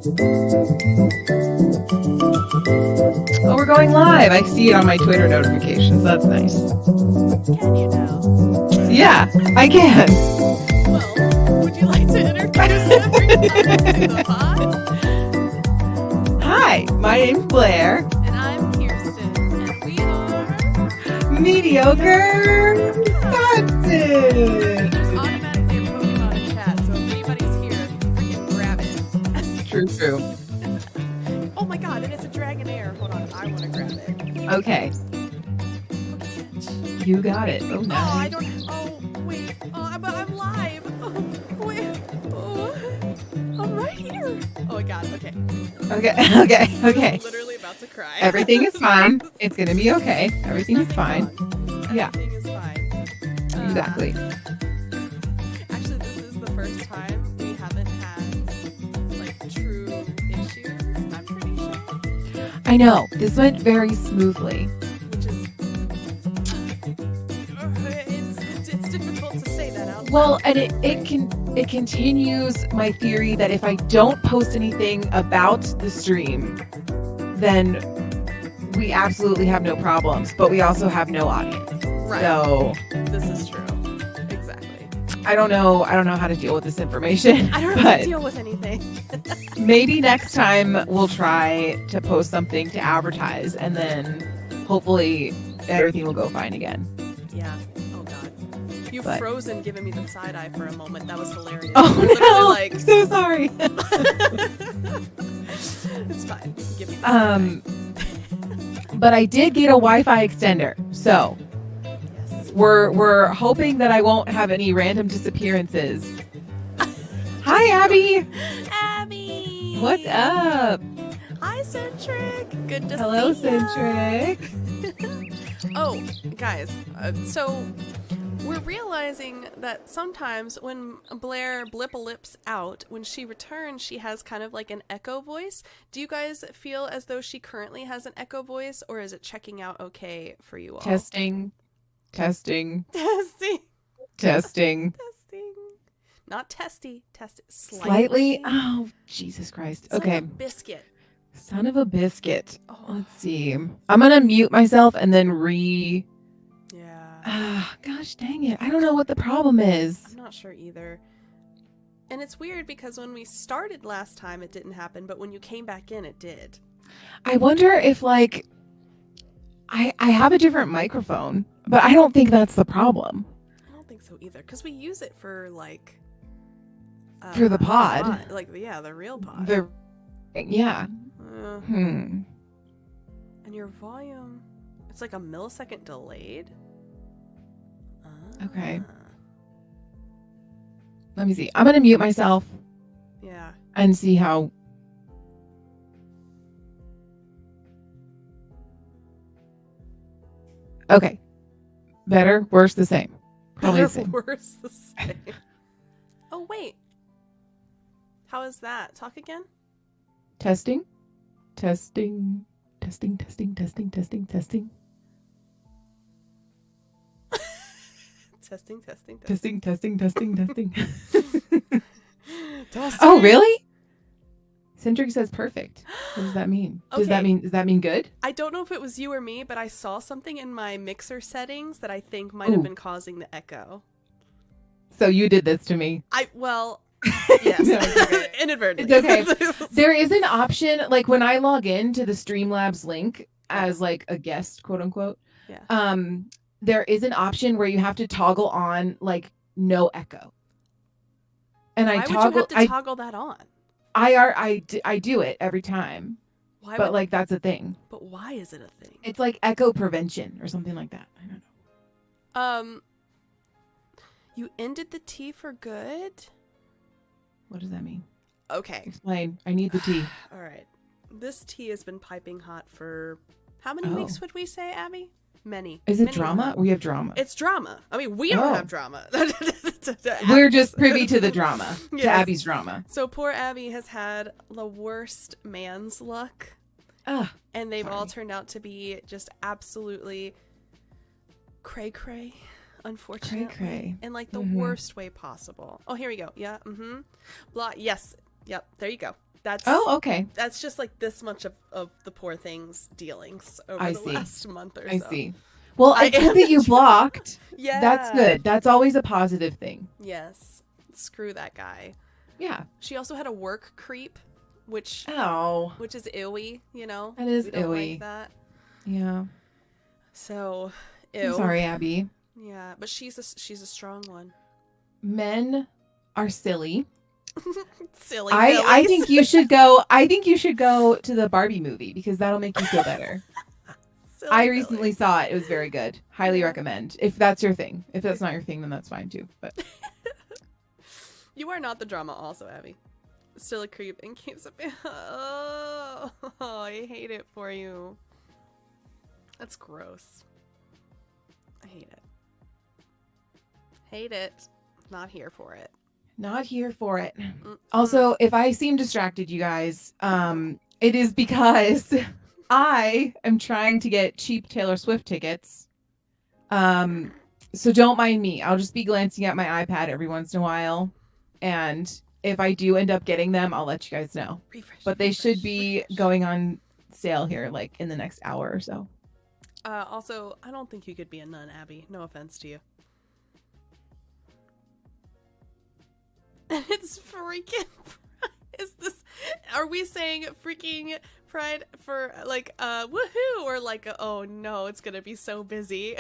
Oh, we're going live. I see it on my Twitter notifications. That's nice. Can you now? Yeah, I can. Well, would you like to introduce everybody to the pod? Hi, my name's Blair. And I'm Kirsten, and we are... Mediocre content. There's automatically a Pokemon in chat, so if anybody's here, freaking grab it. True. Oh my god, it is a Dragonair. Hold on, I want to grab it. Okay, you got it. Oh, Oh, nice. I don't... Oh, wait. Oh, I'm live. Oh, wait. Oh, I'm right here. Oh my god, okay. Okay. I'm literally about to cry. Everything is fine. It's gonna be okay. Everything is fine. Yeah. Everything is fine. Exactly. Actually, this is the first time we haven't had, like, true issues, I'm pretty sure. I know. This went very smoothly. Which is... It's difficult to say that out loud. Well, and it continues my theory that if I don't post anything about the stream, then we absolutely have no problems, but we also have no audience. Right. So This is true. Exactly. I don't know how to deal with this information. I don't have to deal with anything. Maybe next time we'll try to post something to advertise, and then hopefully everything will go fine again. Yeah. Oh god. You've But- frozen giving me the side eye for a moment. That was hilarious. Oh Literally, no! like... So sorry. It's fine. You can give me the side But I did get a Wi-Fi extender, so eye. Yes. we're hoping that I won't have any random disappearances. Hi, Abby. Abby! What's up? Hi, Centric! Good to Hello, see ya. Centric. Oh, guys, so we're realizing that sometimes when Blair blip-a-lips out, when she returns, she has kind of like an echo voice. Do you guys feel as though she currently has an echo voice, or is it checking out okay for you all? Testing. Testing. Testing. Not testy. Test it. Slightly. Oh, Jesus Christ. It's Okay. like a biscuit. Son of a biscuit. Oh, Let's see. I'm gonna mute myself and then yeah. gosh dang it. I don't know what the problem is. I'm not sure either. And it's weird because when we started last time, it didn't happen, but when you came back in, it did. I wonder if like I have a different microphone, but I don't think that's the problem. I don't think so either, because we use it for like For the pod. like the real pod. Yeah. And your volume, it's like a millisecond delayed. Okay. Let me see. I'm gonna mute myself Yeah. and see how. Okay. Better, worse, the same. Probably the same. Worse the same. Oh wait. How is that? Talk again. Testing. Testing. Testing. Testing. Testing. Testing. Testing. Testing. Testing. Testing. Testing. Testing. Testing. Oh, really? Centric says perfect. What does that mean? Does that Okay. mean good? I don't know if it was you or me, but I saw something in my mixer settings that I think might have been causing the echo. So you did this to me. Yes. No, it's okay. Inadvertently. It's okay. There is an option, like when I log in to the Streamlabs link as like a guest, quote unquote. Yeah. There is an option where you have to toggle on like no echo. And Why would you have to toggle that on? I do it every time. Why But like that's a thing. But why is it a thing? It's like echo prevention or something like that. I don't know. You ended the tea for good? What does that mean? Okay. Explain. I need the tea. All right. This tea has been piping hot for how many weeks would we say, Abby? Many. Is it Many drama? more. We have drama. It's drama. I mean, we don't have drama. We're just privy to the drama. To Yes. Abby's drama. So poor Abby has had the worst man's luck. And they've all turned out to be just absolutely cray-cray, unfortunately. Cray-cray. In like the worst way possible. Oh, here we go. Yeah. Blah. Yes. Yep. There you go. Oh, okay. That's just like this much of the poor thing's dealings over I the see. last month or I so. see. Well, I it's am good that you the blocked. Yeah. That's good. That's always a positive thing. Yes. Screw that guy. Yeah. She also had a work creep, which Oh, is illy, you know? that is We don't illy. like that. Yeah. So, I'm ew. sorry, Abby. Yeah, but she's a strong one. Men are silly. Silly I Billies. think you should go. I think you should go to the Barbie movie because that'll make you feel better. Silly I Billies. recently saw it. It was very good. Highly Yeah. recommend. If that's your thing. If that's not your thing, then that's fine too. But You are not the drama also, Abby. Still a creep and keeps it. Oh, I hate it for you. That's gross. I hate it. Hate it. Not here for it. not here for it. Mm-mm. Also, if I seem distracted, you guys, it is because I am trying to get cheap Taylor Swift tickets. So don't mind me. I'll just be glancing at my iPad every once in a while. And if I do end up getting them, I'll let you guys know. Refresh, But they should be refresh. going on sale here like in the next hour or so. Also, I don't think you could be a nun, Abby. No offense to you. It's freaking. Is this? Are we saying freaking Pride for like woohoo or like oh no, it's gonna be so busy?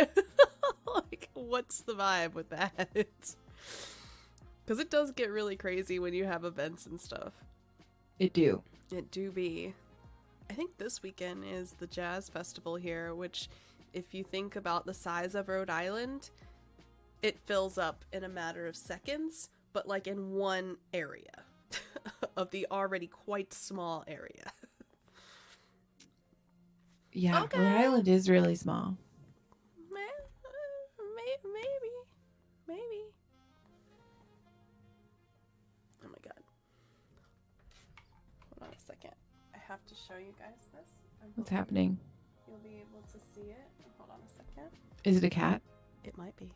Like, what's the vibe with that? Because it does get really crazy when you have events and stuff. It do. It do be. I think this weekend is the Jazz Festival here, which, if you think about the size of Rhode Island, it fills up in a matter of seconds, but like in one area of the already quite small area. Yeah, Okay. Rhode Island is really small. Maybe. Oh my god. Hold on a second. I have to show you guys this. What's happening? You'll be able to see it. Hold on a second. Is it a cat? It might be.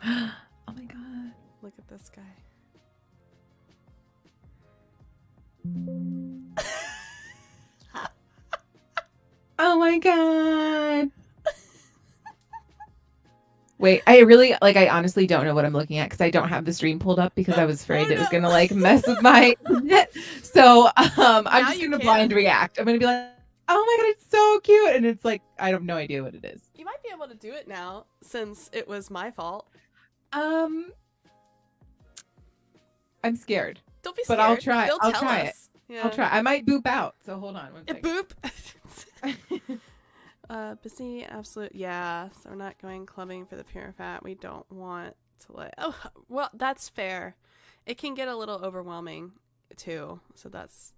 Oh my god. Look at this guy. Oh my god. Wait, I honestly don't know what I'm looking at because I don't have the stream pulled up because I was afraid it was gonna like mess with my net. So I'm Now just you gonna can. blind react. I'm gonna be like, oh my god, it's so cute. And it's like, I have no idea what it is. You might be able to do it now since it was my fault. I'm scared. Don't be scared. But I'll try. They'll I'll tell try it. us. Yeah. I'll try. I might boop out. So hold on one second. Boop. Busy, absolute. Yeah, so we're not going clubbing for the pure fat. We don't want to let. Oh, well, that's fair. It can get a little overwhelming too, so that's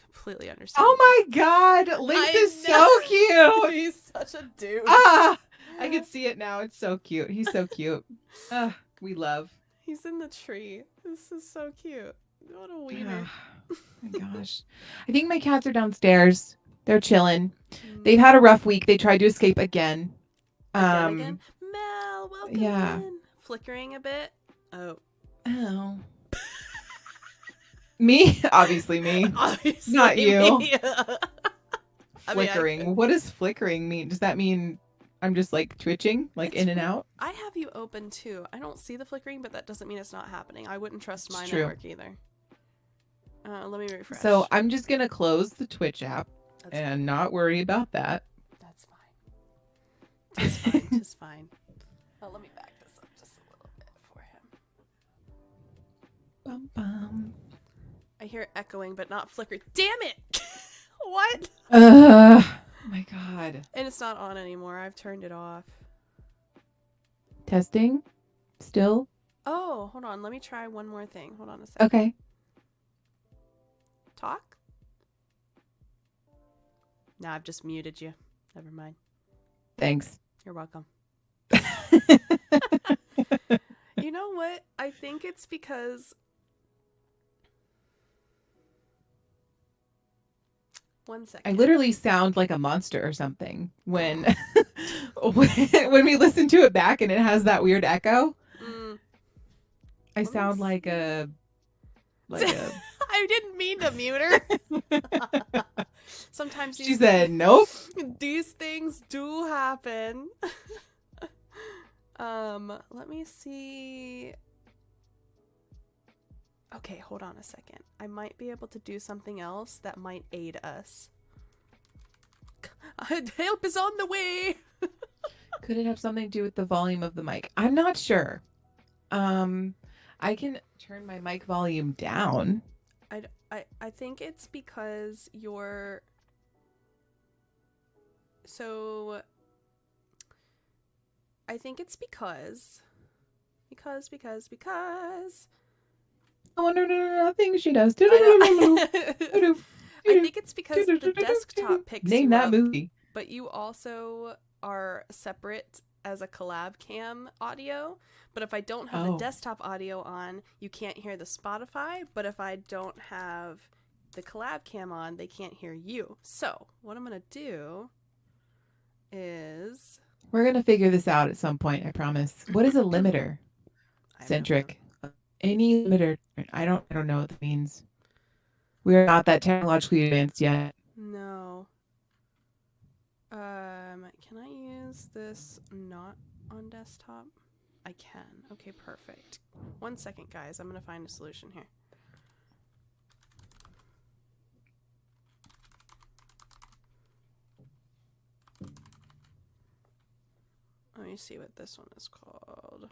completely understandable. Oh my god, Lynx is so cute. He's such a dude. Ah, I can see it now. It's so cute. He's so cute. We love. He's in the tree. This is so cute. What a wiener. Oh my gosh. I think my cats are downstairs. They're chilling. They've had a rough week. They tried to escape again. Again? Mel, welcome yeah. in. Flickering a bit. Oh. Oh. Me? Obviously me. Obviously Not you. me. Flickering. What does flickering mean? Does that mean I'm just like twitching, like It's in and out? I have you open too. I don't see the flickering, but that doesn't mean it's not happening. I wouldn't trust my It's true. network either. Let me refresh. So I'm just going to close the Twitch app That's and not worry about that. That's fine. Just fine. Just fine. Oh, let me back this up just a little bit for him. Bum, bum. I hear it echoing, but not flickering. Damn it! What? Oh my god. And it's not on anymore. I've turned it off. Testing? Still? Oh, hold on. Let me try one more thing. Hold on a second. Okay. Talk? No, I've just muted you. Never mind. Thanks. You're welcome. You know what? I think it's because... One second. I literally sound like a monster or something when when we listen to it back and it has that weird echo. I sound like a I didn't mean to mute her. sometimes She said, nope. these things do happen. Let me see. Okay, hold on a second. I might be able to do something else that might aid us. Help is on the way. Could it have something to do with the volume of the mic? I'm not sure. I can turn my mic volume down. I think it's because you're... So... I think it's because... Oh, no, nothing she does. I think it's because the desktop picks Name you that up, movie. but you also are separate as a collab cam audio. But if I don't have the desktop audio on, you can't hear the Spotify. But if I don't have the collab cam on, they can't hear you. So what I'm going to do is... We're going to figure this out at some point, I promise. What is a limiter? Centric. Any limiter. I don't know what that means. We're not that technologically advanced yet. No. Can I use this not on desktop? I can. Okay, perfect. 1 second, guys. I'm gonna find a solution here. Let me see what this one is called.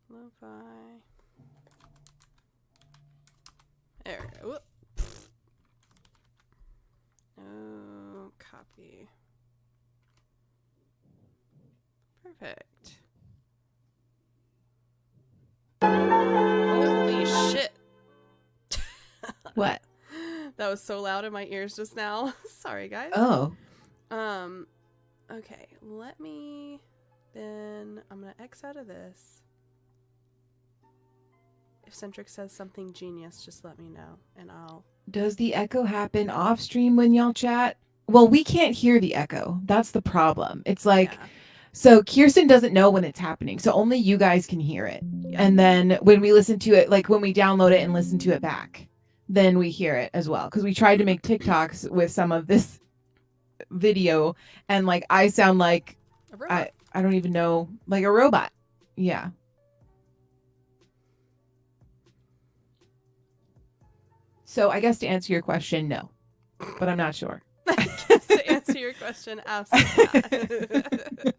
Lo-fi. There we go. Whoop. Oh, copy. Perfect. Holy shit. What? That was so loud in my ears just now. Sorry, guys. Oh. Okay, let me then... I'm gonna X out of this. If Centric says something genius, just let me know, and I'll... Does the echo happen off stream when y'all chat? Well, we can't hear the echo. That's the problem. It's like, yeah. So Kirsten doesn't know when it's happening. So only you guys can hear it. Yeah. And then when we listen to it, like when we download it and listen to it back, then we hear it as well. Because we tried to make TikToks with some of this video, and like I sound like A robot. I don't even know, like a robot. Yeah. So I guess to answer your question, no. But I'm not sure. To answer your question, absolutely not.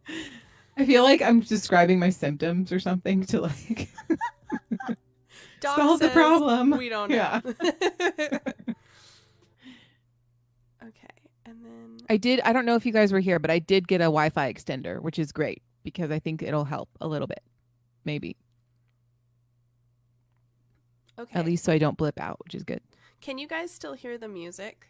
I feel like I'm describing my symptoms or something to like Doc solve the says problem. We don't know. Yeah. Okay, and then... I don't know if you guys were here, but I did get a Wi-Fi extender, which is great because I think it'll help a little bit. Maybe. Okay. At least so I don't blip out, which is good. Can you guys still hear the music?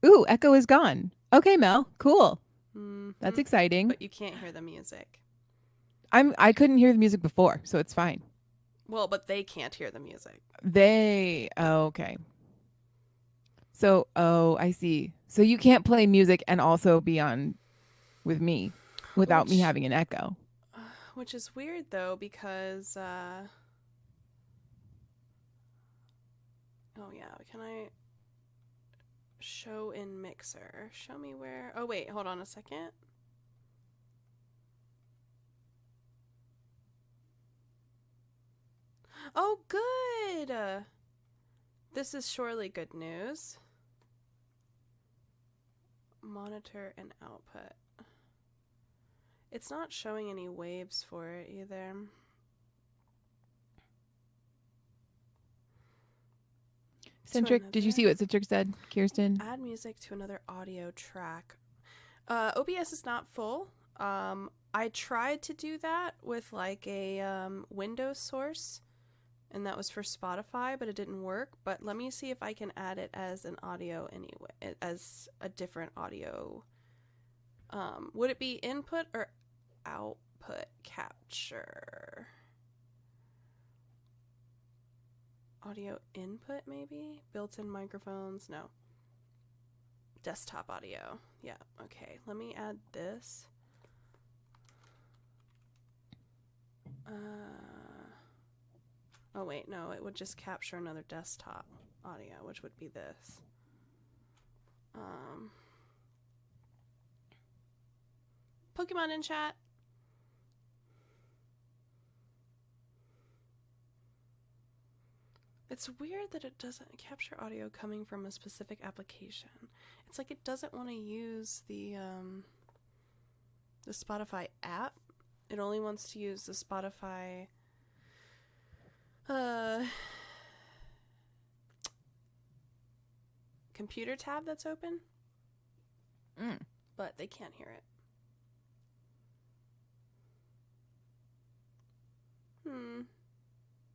Ooh, echo is gone. Okay, Mel. Cool. Mm-hmm. That's exciting. But you can't hear the music. I couldn't hear the music before, so it's fine. Well, but they can't hear the music. Okay. So, I see. So you can't play music and also be on with me without me having an echo. Which is weird, though, because, oh, yeah, can I show in Mixer? Show me where... Oh, wait, hold on a second. Oh, good! This is surely good news. Monitor and output. It's not showing any waves for it either. Centric, did you see what Centric said, Kirsten? Add music to another audio track. OBS is not full. I tried to do that with like a Windows source, and that was for Spotify, but it didn't work. But let me see if I can add it as an audio anyway, as a different audio. Would it be input or output capture? Audio input, maybe? Built-in microphones? No. Desktop audio. Yeah, okay. Let me add this. Oh wait, no, it would just capture another desktop audio, which would be this. Pokemon in chat. It's weird that it doesn't capture audio coming from a specific application. It's like it doesn't want to use the Spotify app. It only wants to use the Spotify computer tab that's open. But they can't hear it.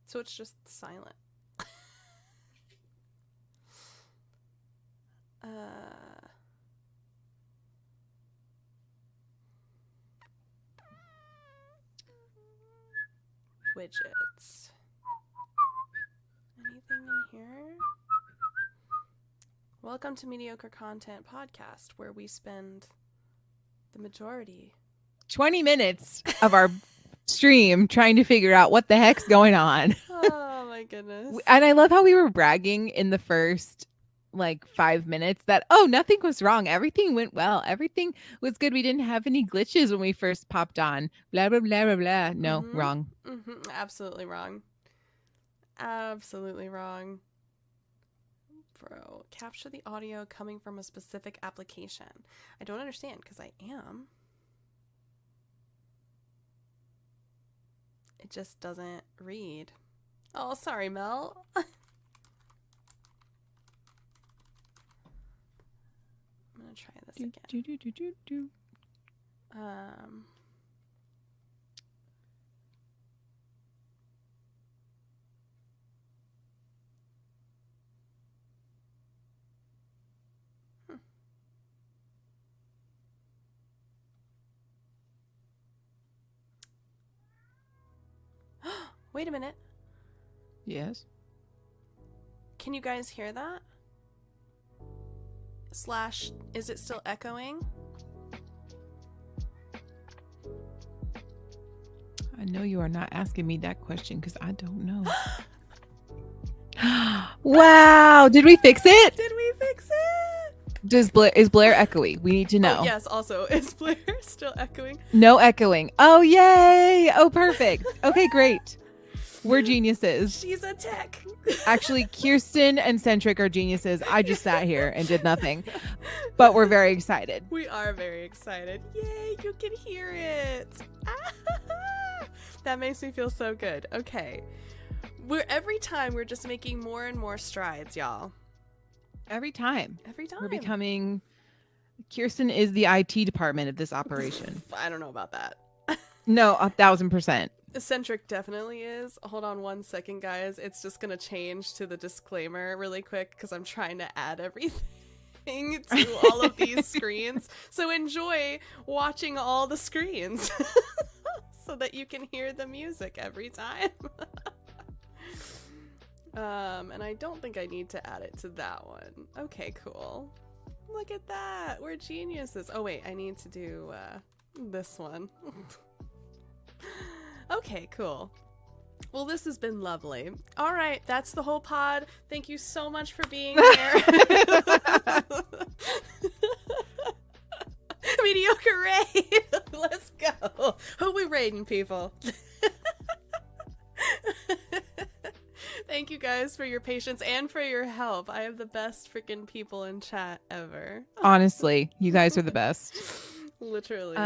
So it's just silent. Widgets. Anything in here? Welcome to Mediocre Content Podcast, where we spend the majority 20 minutes of our stream trying to figure out what the heck's going on. Oh my goodness. And I love how we were bragging in the first 5 minutes that, oh, nothing was wrong. Everything went well. Everything was good. We didn't have any glitches when we first popped on. Blah, blah, blah, blah, blah. No, wrong. Absolutely wrong. Absolutely wrong. Bro, capture the audio coming from a specific application. I don't understand because I am. It just doesn't read. Oh, sorry, Mel. I'm gonna try this again. Wait a minute. Yes. Can you guys hear that? / is it still echoing? I know you are not asking me that question because I don't know. Wow. Did we fix it? Did we fix it? Is Blair echoey? We need to know. Oh, yes, also, is Blair still echoing? No echoing. Oh, yay. Oh, perfect. Okay, great. We're geniuses. She's a tech. Actually, Kirsten and Centric are geniuses. I just sat here and did nothing. But we're very excited. We are very excited. Yay, you can hear it. That makes me feel so good. Okay. Every time we're just making more and more strides, y'all. Every time. We're becoming... Kirsten is the IT department of this operation. I don't know about that. No, 1,000%. Eccentric definitely is. Hold on one second, guys. It's just going to change to the disclaimer really quick because I'm trying to add everything to all of these screens. So enjoy watching all the screens so that you can hear the music every time. And I don't think I need to add it to that one. Okay, cool. Look at that. We're geniuses. Oh, wait. I need to do this one. Okay, cool. Well, this has been lovely. All right, that's the whole pod. Thank you so much for being here. Mediocre raid. Let's go. Who we raiding, people? Thank you guys for your patience and for your help. I have the best freaking people in chat ever. Honestly, you guys are the best. Literally.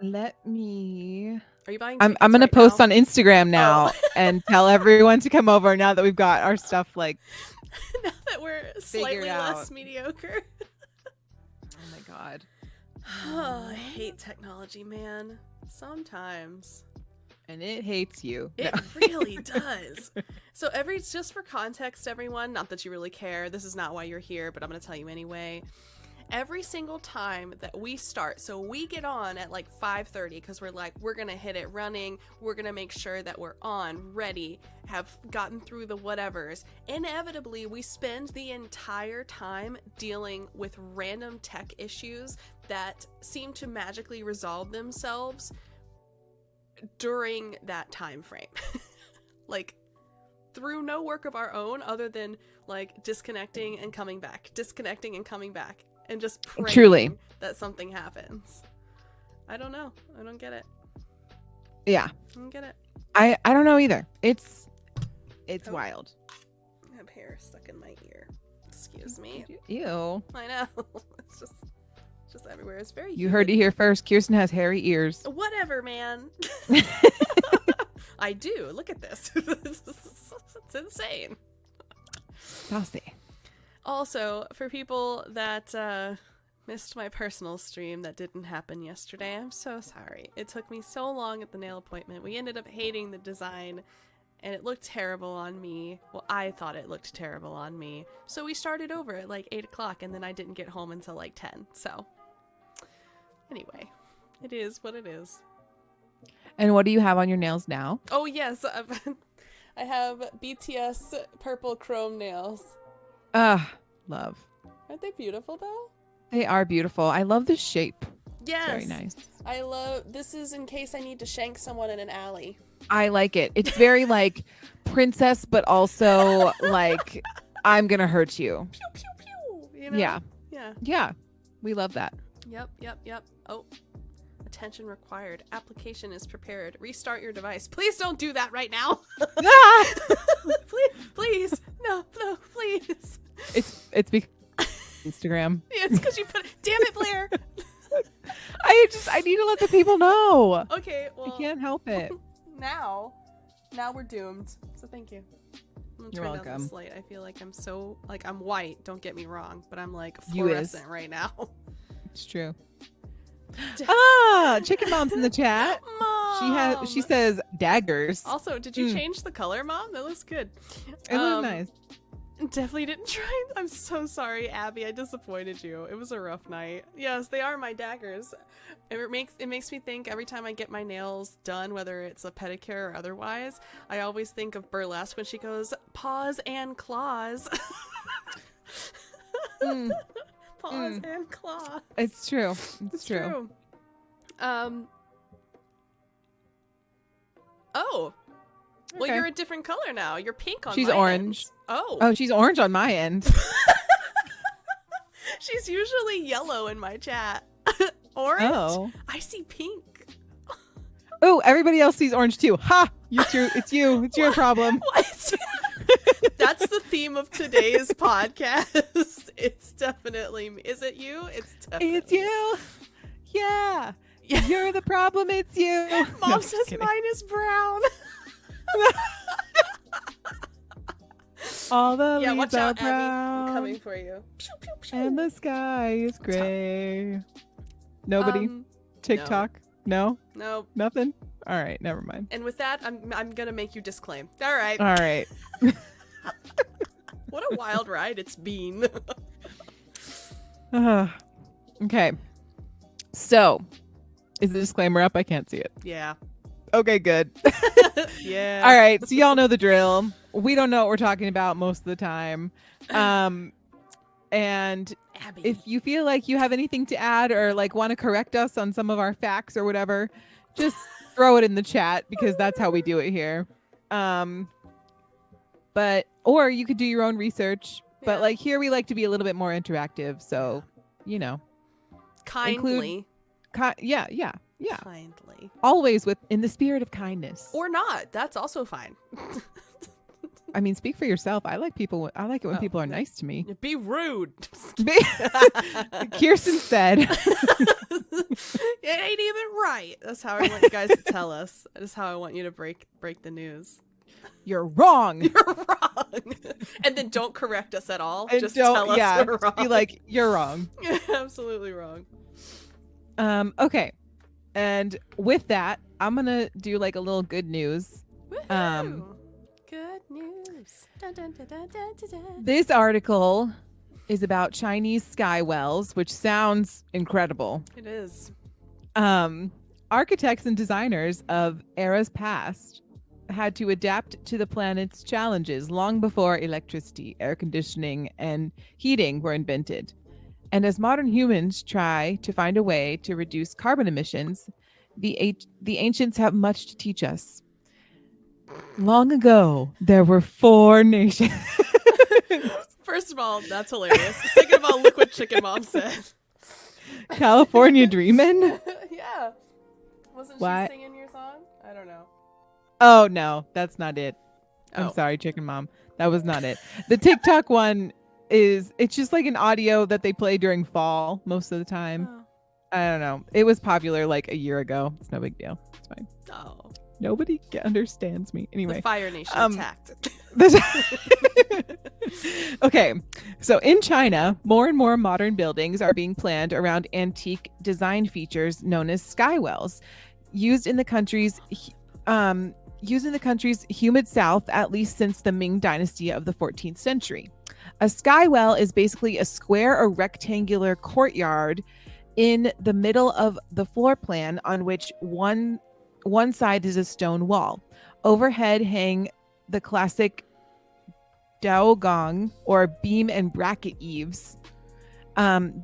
Let me... Are you buying I'm tickets gonna right post now? on Instagram now and tell everyone to come over now that we've got our stuff now that we're slightly less mediocre. Oh my god. Oh, I hate technology, man. Sometimes. And it hates you. It really does. So just for context, everyone, not that you really care, this is not why you're here, but I'm gonna tell you anyway. Every single time that we start, so we get on at 5:30 because we're gonna hit it running, we're gonna make sure that we're on, ready, have gotten through the whatevers. Inevitably, we spend the entire time dealing with random tech issues that seem to magically resolve themselves during that time frame. through no work of our own other than like disconnecting and coming back, and just praying Truly. that something happens. I don't know. I don't get it. Yeah. I don't get it. I don't know either. It's wild. I have hair stuck in my ear. Excuse me. Ew. I know. It's just everywhere. It's very You heard it here first. Kirsten has hairy ears. Whatever, man. I do. Look at this. It's insane. Saucy. Also, for people that missed my personal stream that didn't happen yesterday, I'm so sorry. It took me so long at the nail appointment. We ended up hating the design, and it looked terrible on me. Well, I thought it looked terrible on me. So we started over at like 8 o'clock, and then I didn't get home until like 10. So, anyway, it is what it is. And what do you have on your nails now? Oh, yes. I have BTS purple chrome nails. Love. Aren't they beautiful, though? They are beautiful. I love the shape. Yes. Very nice. I love this. Is in case I need to shank someone in an alley. I like it. It's very like princess, but also like I'm gonna hurt you. Pew pew pew. You know? Yeah. Yeah. Yeah. We love that. Yep. Oh, attention required. Application is prepared. Restart your device. Please don't do that right now. please. No, please. It's because Instagram. Yeah, it's because you put. Damn it, Blair. I need to let the people know. Okay, well, I can't help it. Now we're doomed. So thank you. I'm gonna You're turn down welcome. this light. I feel like I'm so like I'm white. Don't get me wrong, but I'm like You is. fluorescent right now. It's true. Chicken Mom's in the chat. Mom. She says daggers. Also, did you change the color, Mom? That looks good. It looks nice. Definitely didn't try. I'm so sorry, Abby. I disappointed you. It was a rough night. Yes, they are my daggers. It makes me think every time I get my nails done, whether it's a pedicure or otherwise, I always think of Burlesque when she goes paws and claws. Paws and claws. It's true. It's true. Oh. Well, Okay. you're a different color now. You're pink on She's my orange. end. Oh. Oh, she's orange on my end. She's usually yellow in my chat. Orange? Oh. I see pink. Oh, everybody else sees orange too. Ha! It's you. It's your problem. What? That's the theme of today's podcast. It's definitely me. Is it you? It's you. Yeah. Yeah. You're the problem. It's you. Mom No, says kidding. mine is brown. All the Yeah, leaves watch are out, Abby. brown, I'm coming for you. Pew, pew, pew. and the sky is gray. Nobody. Um, TikTok. No. no. Nothing. All right. Never mind. And with that, I'm gonna make you disclaim. All right. All right. What a wild ride it's been. Okay. So, is the disclaimer up? I can't see it. Yeah. Okay, good. Yeah. All right. So y'all know the drill. We don't know what we're talking about most of the time. And Abby. if you feel like you have anything to add or like want to correct us on some of our facts or whatever, just throw it in the chat because that's how we do it here. But or you could do your own research. But Yeah. like here we like to be a little bit more interactive. So, you know. Kindly. Yeah. Kindly. Always in the spirit of kindness. Or not. That's also fine. I mean, speak for yourself. I like it when people are nice to me. Be rude. Kirsten said. It ain't even right. That's how I want you guys to tell us. That's how I want you to break the news. You're wrong. You're wrong. And then don't correct us at all. And Just don't- tell us yeah, we're just wrong. be like, you're wrong. Absolutely wrong. Okay. And with that, I'm going to do like a little good news. Woohoo. Good news. Dun, dun, dun, dun, dun, dun, dun. This article is about Chinese sky wells, which sounds incredible. It is. Architects and designers of eras past had to adapt to the planet's challenges long before electricity, air conditioning, and heating were invented. And as modern humans try to find a way to reduce carbon emissions, the ancients have much to teach us. Long ago, there were 4 nations. First of all, that's hilarious. Second of all, look what Chicken Mom said. California Dreamin'? Yeah. Wasn't What? she singing your song? I don't know. Oh, no, that's not it. I'm Oh. sorry, Chicken Mom. That was not it. The TikTok one it's just like an audio that they play during fall most of the time. Oh. I don't know. It was popular like a year ago. It's no big deal. It's fine. Oh. Nobody understands me. Anyway. The Fire Nation attacked. Okay, so in China, more and more modern buildings are being planned around antique design features known as skywells, used in the country's humid south at least since the Ming Dynasty of the 14th century. A skywell is basically a square or rectangular courtyard in the middle of the floor plan on which one side is a stone wall. Overhead hang the classic daogong or beam and bracket eaves.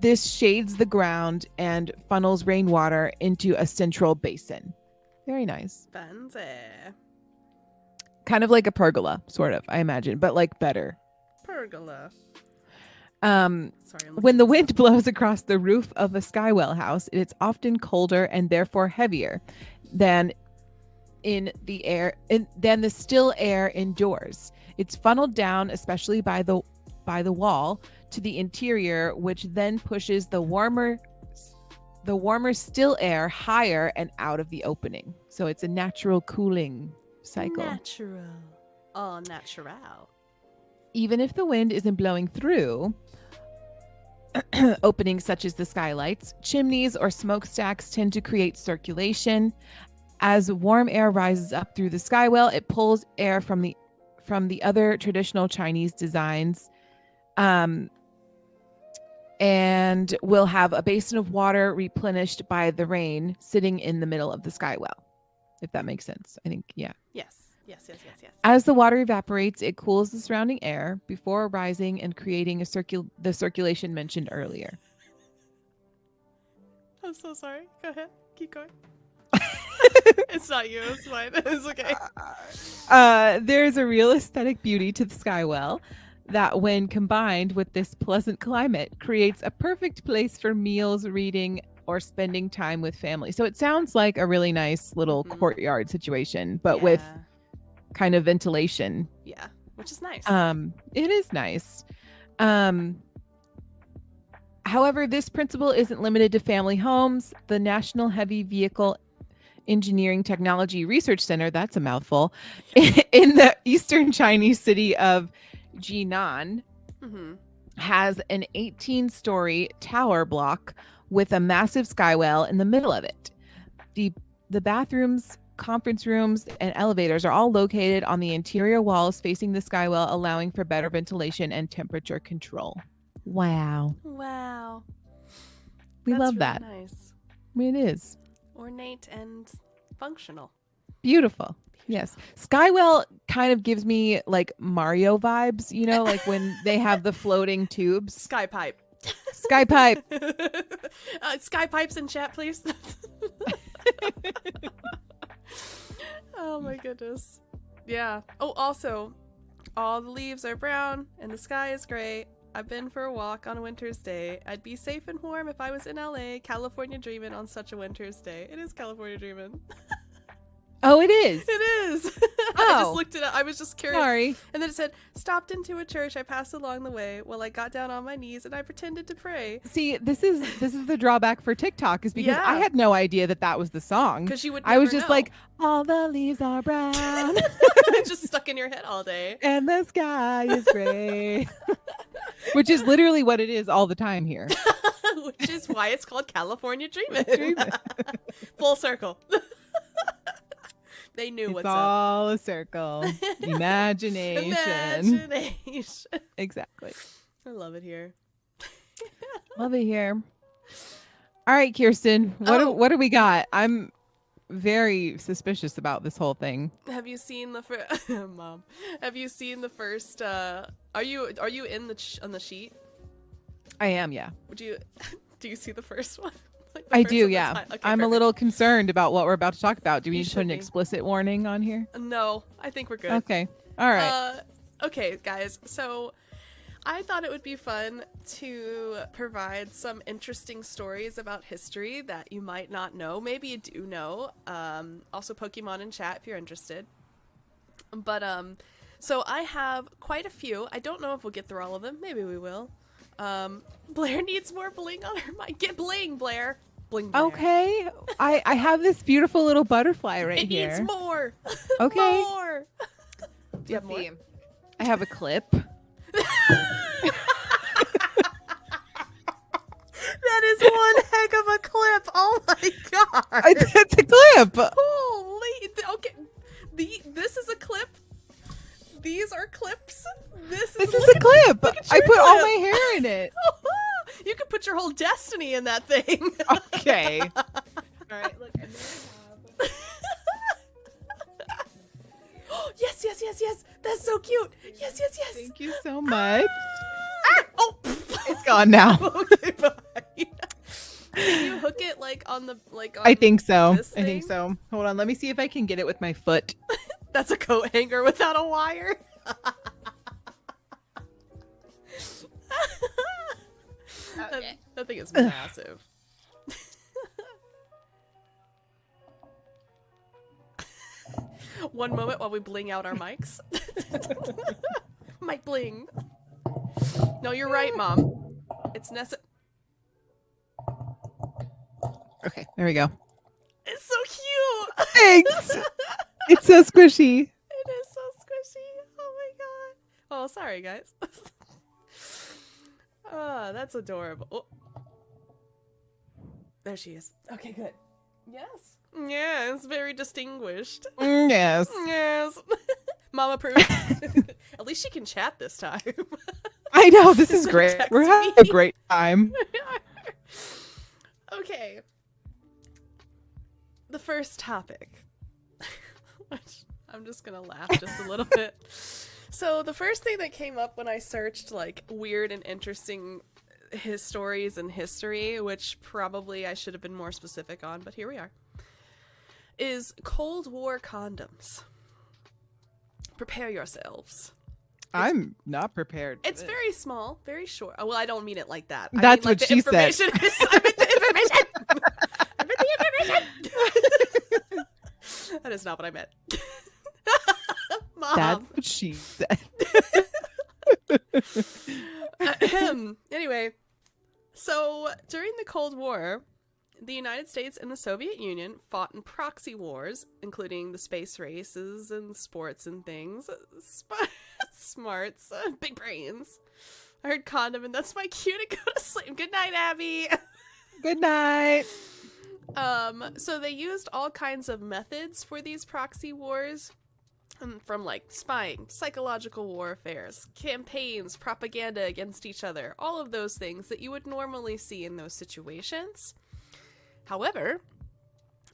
This shades the ground and funnels rainwater into a central basin. Very nice. Fancy. Kind of like a pergola, sort of, I imagine, but like better. Pergola. Sorry, when the wind blows across the roof of a skywell house, it's often colder and therefore heavier than than the still air indoors. It's funneled down, especially by the wall, to the interior, which then pushes the warmer still air higher and out of the opening. So it's a natural cooling cycle. Natural. All natural. Even if the wind isn't blowing through openings such as the skylights, chimneys, or smokestacks tend to create circulation. As warm air rises up through the skywell, it pulls air from the other traditional Chinese designs, and will have a basin of water replenished by the rain sitting in the middle of the skywell, if that makes sense. I think, yeah. Yes. As the water evaporates, it cools the surrounding air before rising and creating the circulation mentioned earlier. I'm so sorry. Go ahead. Keep going. It's not you. It's fine. It's okay. There's a real aesthetic beauty to the skywell that, when combined with this pleasant climate, creates a perfect place for meals, reading, or spending time with family. So it sounds like a really nice little courtyard situation, but with kind of ventilation. Yeah, which is nice. It is nice. However, this principle isn't limited to family homes. The National Heavy Vehicle Engineering Technology Research Center, that's a mouthful, in the eastern Chinese city of Jinan, has an 18-story tower block with a massive skywell in the middle of it. The bathrooms, conference rooms, and elevators are all located on the interior walls facing the skywell, allowing for better ventilation and temperature control. Wow. We That's love really that. Nice. It is. Ornate and functional. Beautiful. Yes. Skywell kind of gives me like Mario vibes, you know, like when they have the floating tubes. Sky pipe. Sky pipe. Sky pipes in chat, please. Oh my goodness. Yeah. Oh, also, all the leaves are brown and the sky is gray. I've been for a walk on a winter's day. I'd be safe and warm if I was in LA. California dreamin' on such a winter's day. It is California dreamin'. Oh, it is. It is. Oh. I just looked it up. I was just curious. Sorry. And then it said, stopped into a church. I passed along the way while I got down on my knees and I pretended to pray. See, this is the drawback for TikTok, is because Yeah. I had no idea that was the song. Because you would I was never just know. like, all the leaves are brown Just stuck in your head all day. and the sky is gray. Which is literally what it is all the time here. Which is why it's called California Dreamin'. Dreamin'. Full circle. They knew It's what's up. all a circle. Imagination. Imagination. Exactly. I love it here. Love it here. All right, Kirsten, what do we got? I'm very suspicious about this whole thing. Have you seen the first Mom? Have you seen the first are you in on the sheet? I am, yeah. Do you see the first one? Like the I first do, one, that's yeah. fine. Okay, I'm a perfect. little concerned about what we're about to talk about. Do we You need to put should an be. explicit warning on here? No, I think we're good. Okay. All right. Okay, guys. So I thought it would be fun to provide some interesting stories about history that you might not know. Maybe you do know. Also, Pokemon in chat if you're interested. But so I have quite a few. I don't know if we'll get through all of them. Maybe we will. Blair needs more bling on her mic. Get bling, Blair. Bling, Blair. Okay. I have this beautiful little butterfly right It here. needs more. Okay. More. Do you have more? See. I have a clip. That is one heck of a clip. Oh my god. It's a clip. Holy. Okay. This is a clip. These are clips. This is a clip. Look at I your put all clip. my hair in it. You could put your whole destiny in that thing. Okay. All right. Look, and then Yes, yes, yes, yes. That's so cute. Yes, yes, yes. thank you so much. Oh. It's gone now. Okay, bye. Can you hook it like on the on I think so. this I think thing? so. Hold on. Let me see if I can get it with my foot. That's a coat hanger without a wire. That thing is massive. One moment while we bling out our mics. Mic bling. No, you're right, Mom. It's necessary. Okay. There we go. It's so cute. Thanks. It's so squishy. It is so squishy. Oh my god. Oh, sorry, guys. Oh, that's adorable. Oh. There she is. Okay, good. Yes. Yes, very distinguished. Yes. Yes. Mom approves. At least she can chat this time. I know. This is great. Text We're having me. a great time. Okay. The first topic. Which I'm just gonna laugh just a little bit. So the first thing that came up when I searched like weird and interesting stories in history, which probably I should have been more specific on, but here we are, is Cold War condoms. Prepare yourselves. I'm not prepared. It's very small, very short. Well, I don't mean it like that. That's I mean, what she said. I meant the information. I meant the information. That is not what I meant. Mom. That's what she said. Anyway, so during the Cold War, the United States and the Soviet Union fought in proxy wars, including the space races and sports and things. Smarts, big brains. I heard condom, and that's my cue to go to sleep. Good night, Abby. Good night. So they used all kinds of methods for these proxy wars. From like spying, psychological warfare, campaigns, propaganda against each other, all of those things that you would normally see in those situations. However,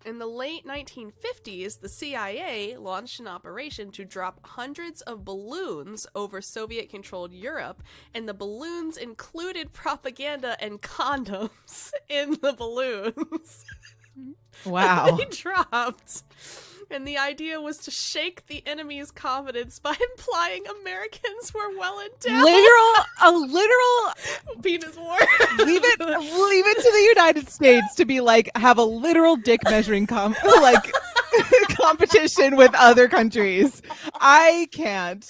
in the late 1950s, the CIA launched an operation to drop hundreds of balloons over Soviet-controlled Europe, and the balloons included propaganda and condoms in the balloons. Wow. They dropped. And the idea was to shake the enemy's confidence by implying Americans were well endowed. A literal Penis war. leave it to the United States to be like have a literal dick measuring competition with other countries. I can't.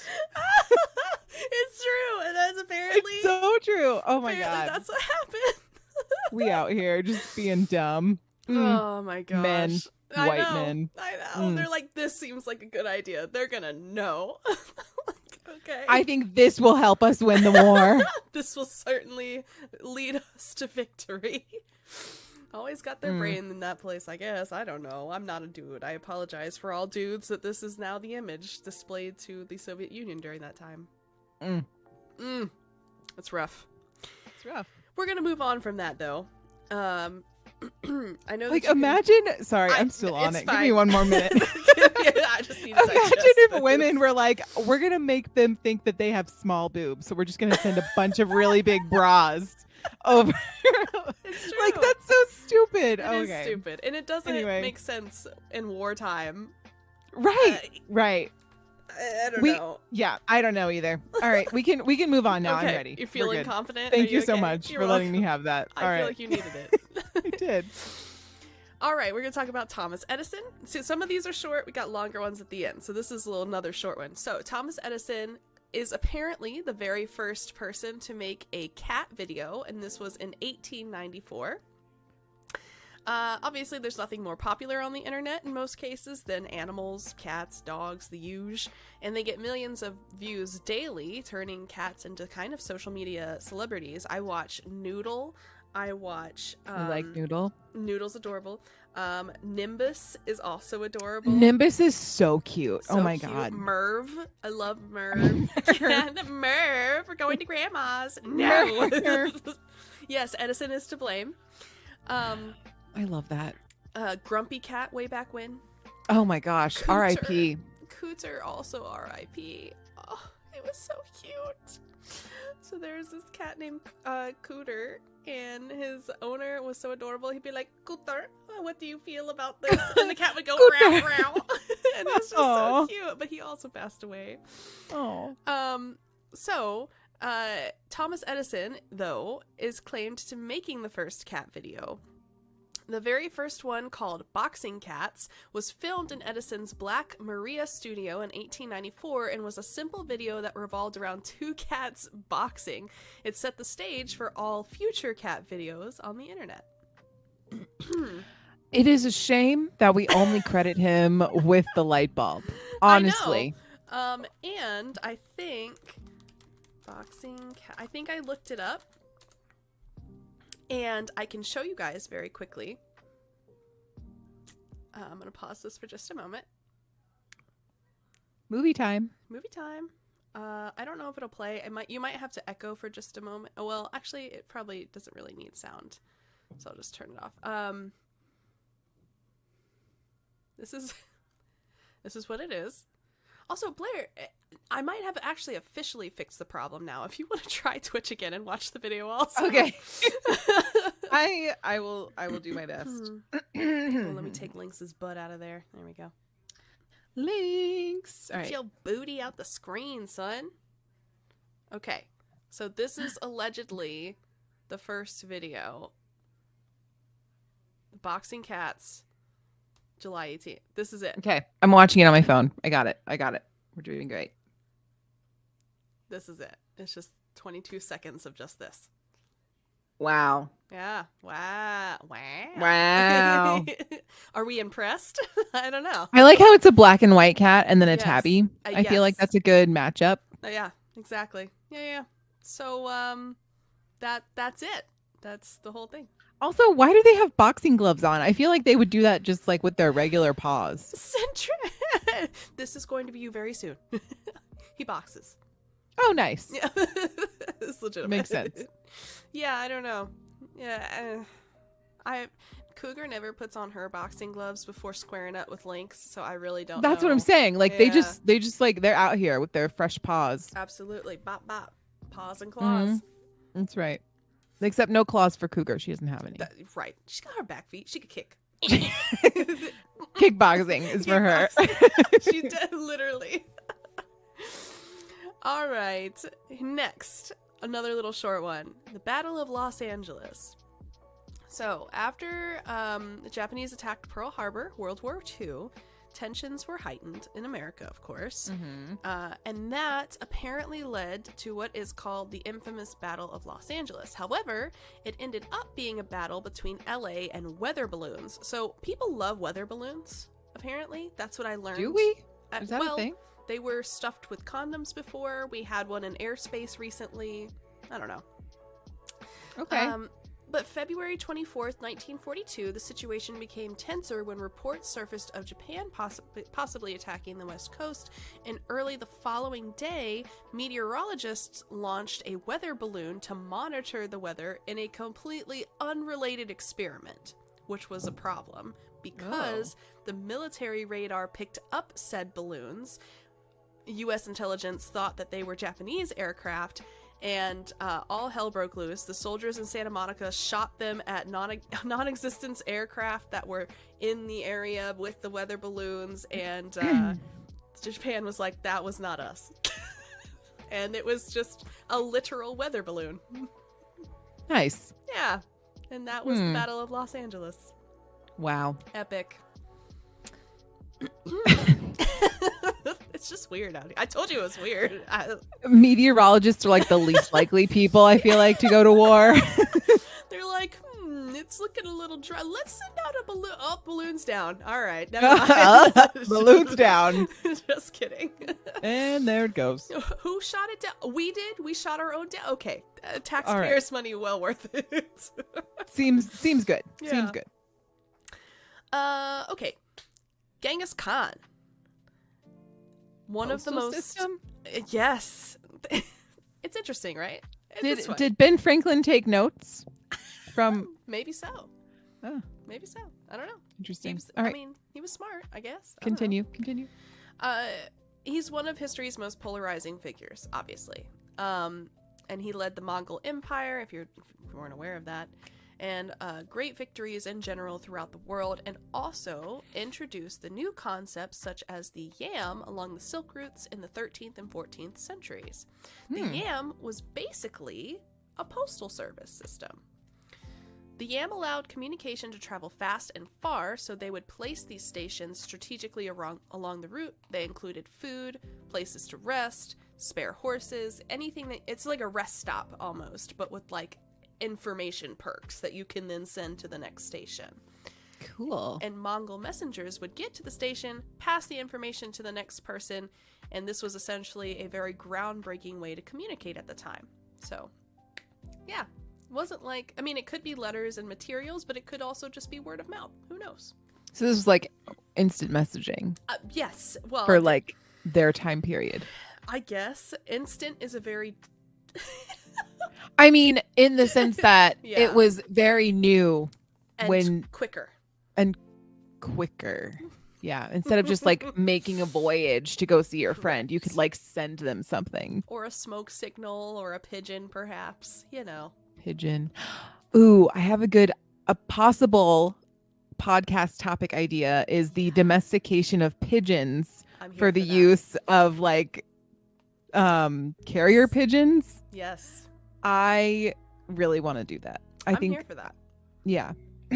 It's true, and that's apparently It's so true. Oh my apparently god. that's what happened. We out here just being dumb. Oh my gosh. Men. I White know, men. I know. They're like, this seems like a good idea. They're gonna know. Like, okay. I think this will help us win the war. This will certainly lead us to victory. Always got their brain in that place, I guess. I don't know. I'm not a dude. I apologize for all dudes that this is now the image displayed to the Soviet Union during that time. It's rough. It's rough. We're gonna move on from that, though. I know. Like, that you imagine. Sorry, I'm still on it's it. Give fine. me one more minute. Yeah, I just need to Imagine digest if this. women were like, we're going to make them think that they have small boobs. So we're just going to send a bunch of really big bras over. It's Like true. that's so stupid. It Okay. is stupid, and it doesn't Anyway. make sense in wartime. Right. Right. I don't know. Yeah, I don't know either. All right, we can move on now. Okay, I'm ready. you're We're feeling good. confident? Thank Are you so okay? much You're for letting me welcome. have that. All I right. feel like you needed it. I did. All right, we're going to talk about Thomas Edison. So some of these are short. We got longer ones at the end. So this is another short one. So Thomas Edison is apparently the very first person to make a cat video, and this was in 1894. Obviously, there's nothing more popular on the internet in most cases than animals, cats, dogs, the huge, and they get millions of views daily, turning cats into kind of social media celebrities. I watch Noodle. I watch... I like Noodle. Noodle's adorable. Nimbus is also adorable. Nimbus is so cute. So oh my cute. god. Merv. I love Merv. Merv, we're going to Grandma's. No. Yes, Edison is to blame. I love that. Grumpy Cat, way back when. Oh my gosh. Cooter. R.I.P. Cooter, also R.I.P. Oh, it was so cute. So there's this cat named Cooter, and his owner was so adorable. He'd be like, Cooter, what do you feel about this? And the cat would go, meow, meow. And it was just so cute. But he also passed away. Oh. So, Thomas Edison, though, is claimed to making the first cat video. The very first one, called Boxing Cats, was filmed in Edison's Black Maria studio in 1894 and was a simple video that revolved around two cats boxing. It set the stage for all future cat videos on the internet. It is a shame that we only credit him with the light bulb. Honestly. I know. And I think Boxing Cat, I think I looked it up. And I can show you guys very quickly. I'm going to pause this for just a moment. Movie time. Movie time. I don't know if it'll play. You might have to echo for just a moment. Oh, well, actually, it probably doesn't really need sound. So I'll just turn it off. This is what it is. Also, Blair, I might have actually officially fixed the problem now. If you want to try Twitch again and watch the video also. Okay. I will do my best. Well, let me take Lynx's butt out of there. There we go. Lynx. All right. Get your booty out the screen, son. Okay. So this is allegedly the first video. Boxing Cats, July 18th. This is it. Okay. I'm watching it on my phone. I got it. We're doing great. This is it. It's just 22 seconds of just this. Wow. Yeah. Wow. Wow. Are we impressed? I don't know. I like how it's a black and white cat and then a Yes. tabby. I feel like Yes. that's a good matchup. Yeah, exactly. Yeah. So that's it. That's the whole thing. Also, why do they have boxing gloves on? I feel like they would do that just like with their regular paws. This is going to be you very soon. He boxes. Oh, nice. Yeah. It's legitimate. Makes sense. Yeah, I don't know. Yeah, Cougar never puts on her boxing gloves before squaring up with Lynx, so I really don't That's know. what I'm saying. Like Yeah. they just like they're out here with their fresh paws. Absolutely. Bop bop. Paws and claws. That's right. Except no claws for Cougar. She doesn't have any. Right. She's got her back feet. She could kick. Kickboxing is for her. She did, literally. All right. Next, another little short one. The Battle of Los Angeles. So, after the Japanese attacked Pearl Harbor, World War II, tensions were heightened in America, of course. And that apparently led to what is called the infamous Battle of Los Angeles. However, it ended up being a battle between LA and weather balloons. So, people love weather balloons, apparently. That's what I learned. Do we? Is that a thing? They were stuffed with condoms before. We had one in airspace recently. I don't know. Okay. But February 24th, 1942, the situation became tenser when reports surfaced of Japan possibly attacking the West Coast, and early the following day, meteorologists launched a weather balloon to monitor the weather in a completely unrelated experiment, which was a problem because the military radar picked up said balloons. U.S. intelligence thought that they were Japanese aircraft, and all hell broke loose. The soldiers in Santa Monica shot them at non-existent aircraft that were in the area with the weather balloons, and Japan was like, that was not us. And it was just a literal weather balloon. Nice. Yeah. And that was the Battle of Los Angeles. Wow. Epic. It's just weird out here. I told you it was weird. Meteorologists are like the least likely people, I feel like, to go to war. They're like, it's looking a little dry. Let's send out a balloon. Oh, balloons down. All right. Never mind. Balloons down. Just kidding. And there it goes. Who shot it down? We did. We shot our own down. Okay. Taxpayers' money well worth it. Seems good. Yeah. Seems good. Okay. Genghis Khan. One of the most system? Yes. It's interesting, right? Did Ben Franklin take notes from maybe so. Oh. Maybe so. I don't know. Interesting. All right. I mean, he was smart, I guess. Continue. He's one of history's most polarizing figures, obviously. And he led the Mongol Empire, if you weren't aware of that, and great victories in general throughout the world, and also introduced the new concepts such as the yam along the Silk routes in the 13th and 14th centuries. The yam was basically a postal service system. The yam allowed communication to travel fast and far, so they would place these stations strategically along the route. They included food, places to rest, spare horses, anything that... It's like a rest stop almost, but with like information perks that you can then send to the next station. Cool. And Mongol messengers would get to the station, pass the information to the next person, and this was essentially a very groundbreaking way to communicate at the time. So, yeah. Wasn't like, I mean, it could be letters and materials, but it could also just be word of mouth. Who knows? So this was like instant messaging. Yes. Well, for like their time period. I guess instant is a very... I mean, in the sense that Yeah. it was very new and quicker. And quicker. Yeah. Instead of just like making a voyage to go see your friend, you could like send them something. Or a smoke signal or a pigeon, perhaps, you know. Pigeon. Ooh, I have a possible podcast topic idea is the domestication of pigeons for the use of like carrier pigeons. Yes. I really want to do that. I'm think here for that. Yeah.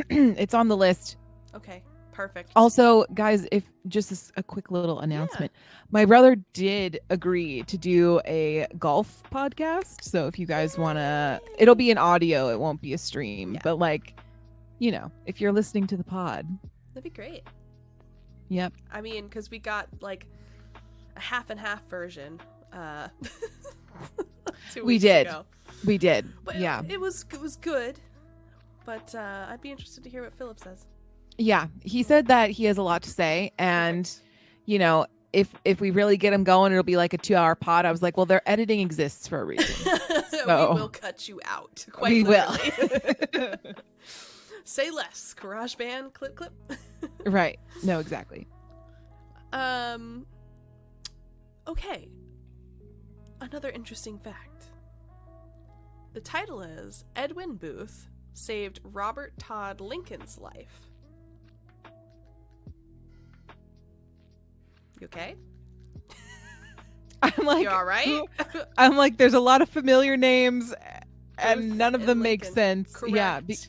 It's on the list. Okay. Perfect. Also, guys, if just a quick little announcement, my brother did agree to do a golf podcast. So if you guys want to, it'll be an audio. It won't be a stream, but like, you know, if you're listening to the pod, that'd be great. Yep. I mean, because we got like a half and half version. 2 weeks ago. We did. But yeah. It was good. But I'd be interested to hear what Philip says. Yeah, he said that he has a lot to say, and you know, if we really get him going, it'll be like a 2-hour pod. I was like, well, their editing exists for a reason. So we will cut you out. Quite we literally. will. Say less. GarageBand, clip. Right. No, exactly. Okay. Another interesting fact. The title is Edwin Booth saved Robert Todd Lincoln's life. You okay? I'm like, you all right? I'm like, there's a lot of familiar names and none of them make Lincoln. sense. Correct.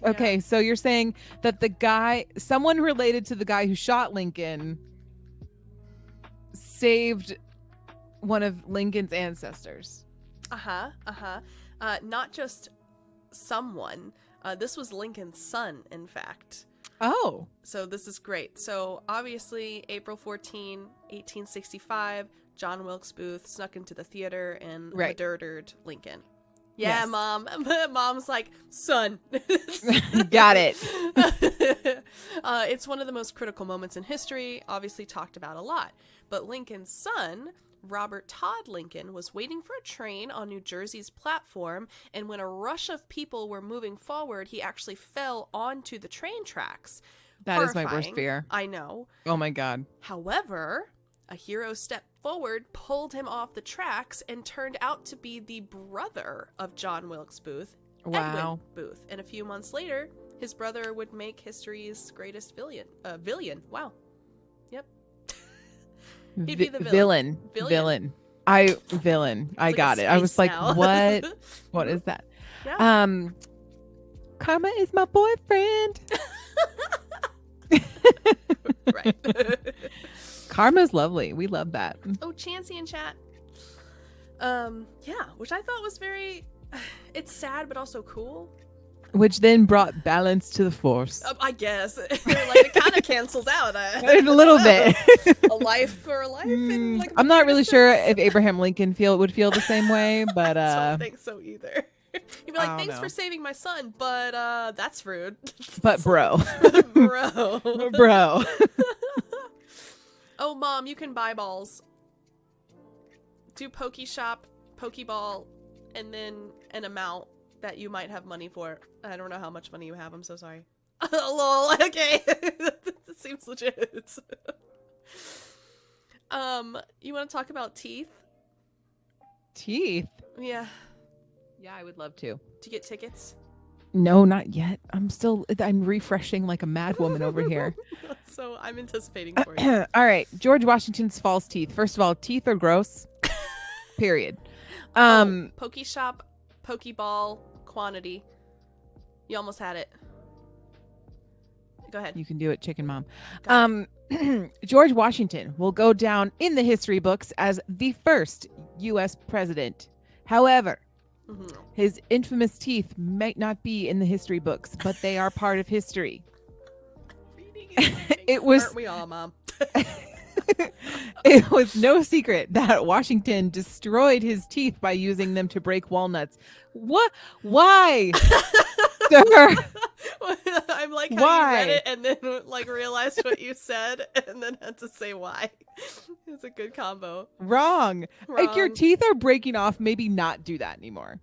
Yeah. Okay. So you're saying that someone related to the guy who shot Lincoln saved one of Lincoln's ancestors. Not just someone. This was Lincoln's son, in fact. Oh. So this is great. So obviously, April 14, 1865, John Wilkes Booth snuck into the theater and murdered Lincoln. Yeah, yes. Mom. Mom's like, son. Got it. It's one of the most critical moments in history, obviously talked about a lot. But Lincoln's son, Robert Todd Lincoln, was waiting for a train on New Jersey's platform, and when a rush of people were moving forward, he actually fell onto the train tracks. That is my worst fear. I know. Oh my God. However, a hero stepped forward pulled him off the tracks and turned out to be the brother of John Wilkes Booth, Wow. Edwin Booth. And a few months later, his brother would make history's greatest villain. Wow. Yep. He'd be the villain. Villain. Villain. I like got a it. I was space like, now. what? What is that? Yeah. Karma is my boyfriend. Right. Karma's lovely. We love that. Oh, Chansey in chat. Yeah, which I thought was very. It's sad, but also cool. Which then brought balance to the force. I guess. Like, it kind of cancels out. A little bit. A life for a life. In, like, I'm not really sure sense. if Abraham Lincoln would feel the same way, but I don't think so either. He'd be like, thanks know. for saving my son, but that's rude. but bro. Bro. Oh, Mom, you can buy balls. Do Poke Shop, Pokeball, and then an amount that you might have money for. I don't know how much money you have. I'm so sorry. Lol. Okay. That seems legit. You want to talk about teeth? Teeth? Yeah. Yeah, I would love to. To get tickets? No, not yet. I'm refreshing like a mad woman over here. So I'm anticipating for you. All right. George Washington's false teeth. First of all, teeth are gross. Period. Poke Shop, Pokeball, quantity. You almost had it. Go ahead. You can do it, chicken mom. Got George Washington will go down in the history books as the first U.S. president. However, his infamous teeth might not be in the history books, but they are part of history. It was. Aren't we all, Mom? It was no secret that Washington destroyed his teeth by using them to break walnuts. What? Why? Sir? I'm like how Why? you read it and then like realized what you said and then had to say why. It's a good combo. Wrong. If your Wrong. teeth are breaking off, maybe not do that anymore.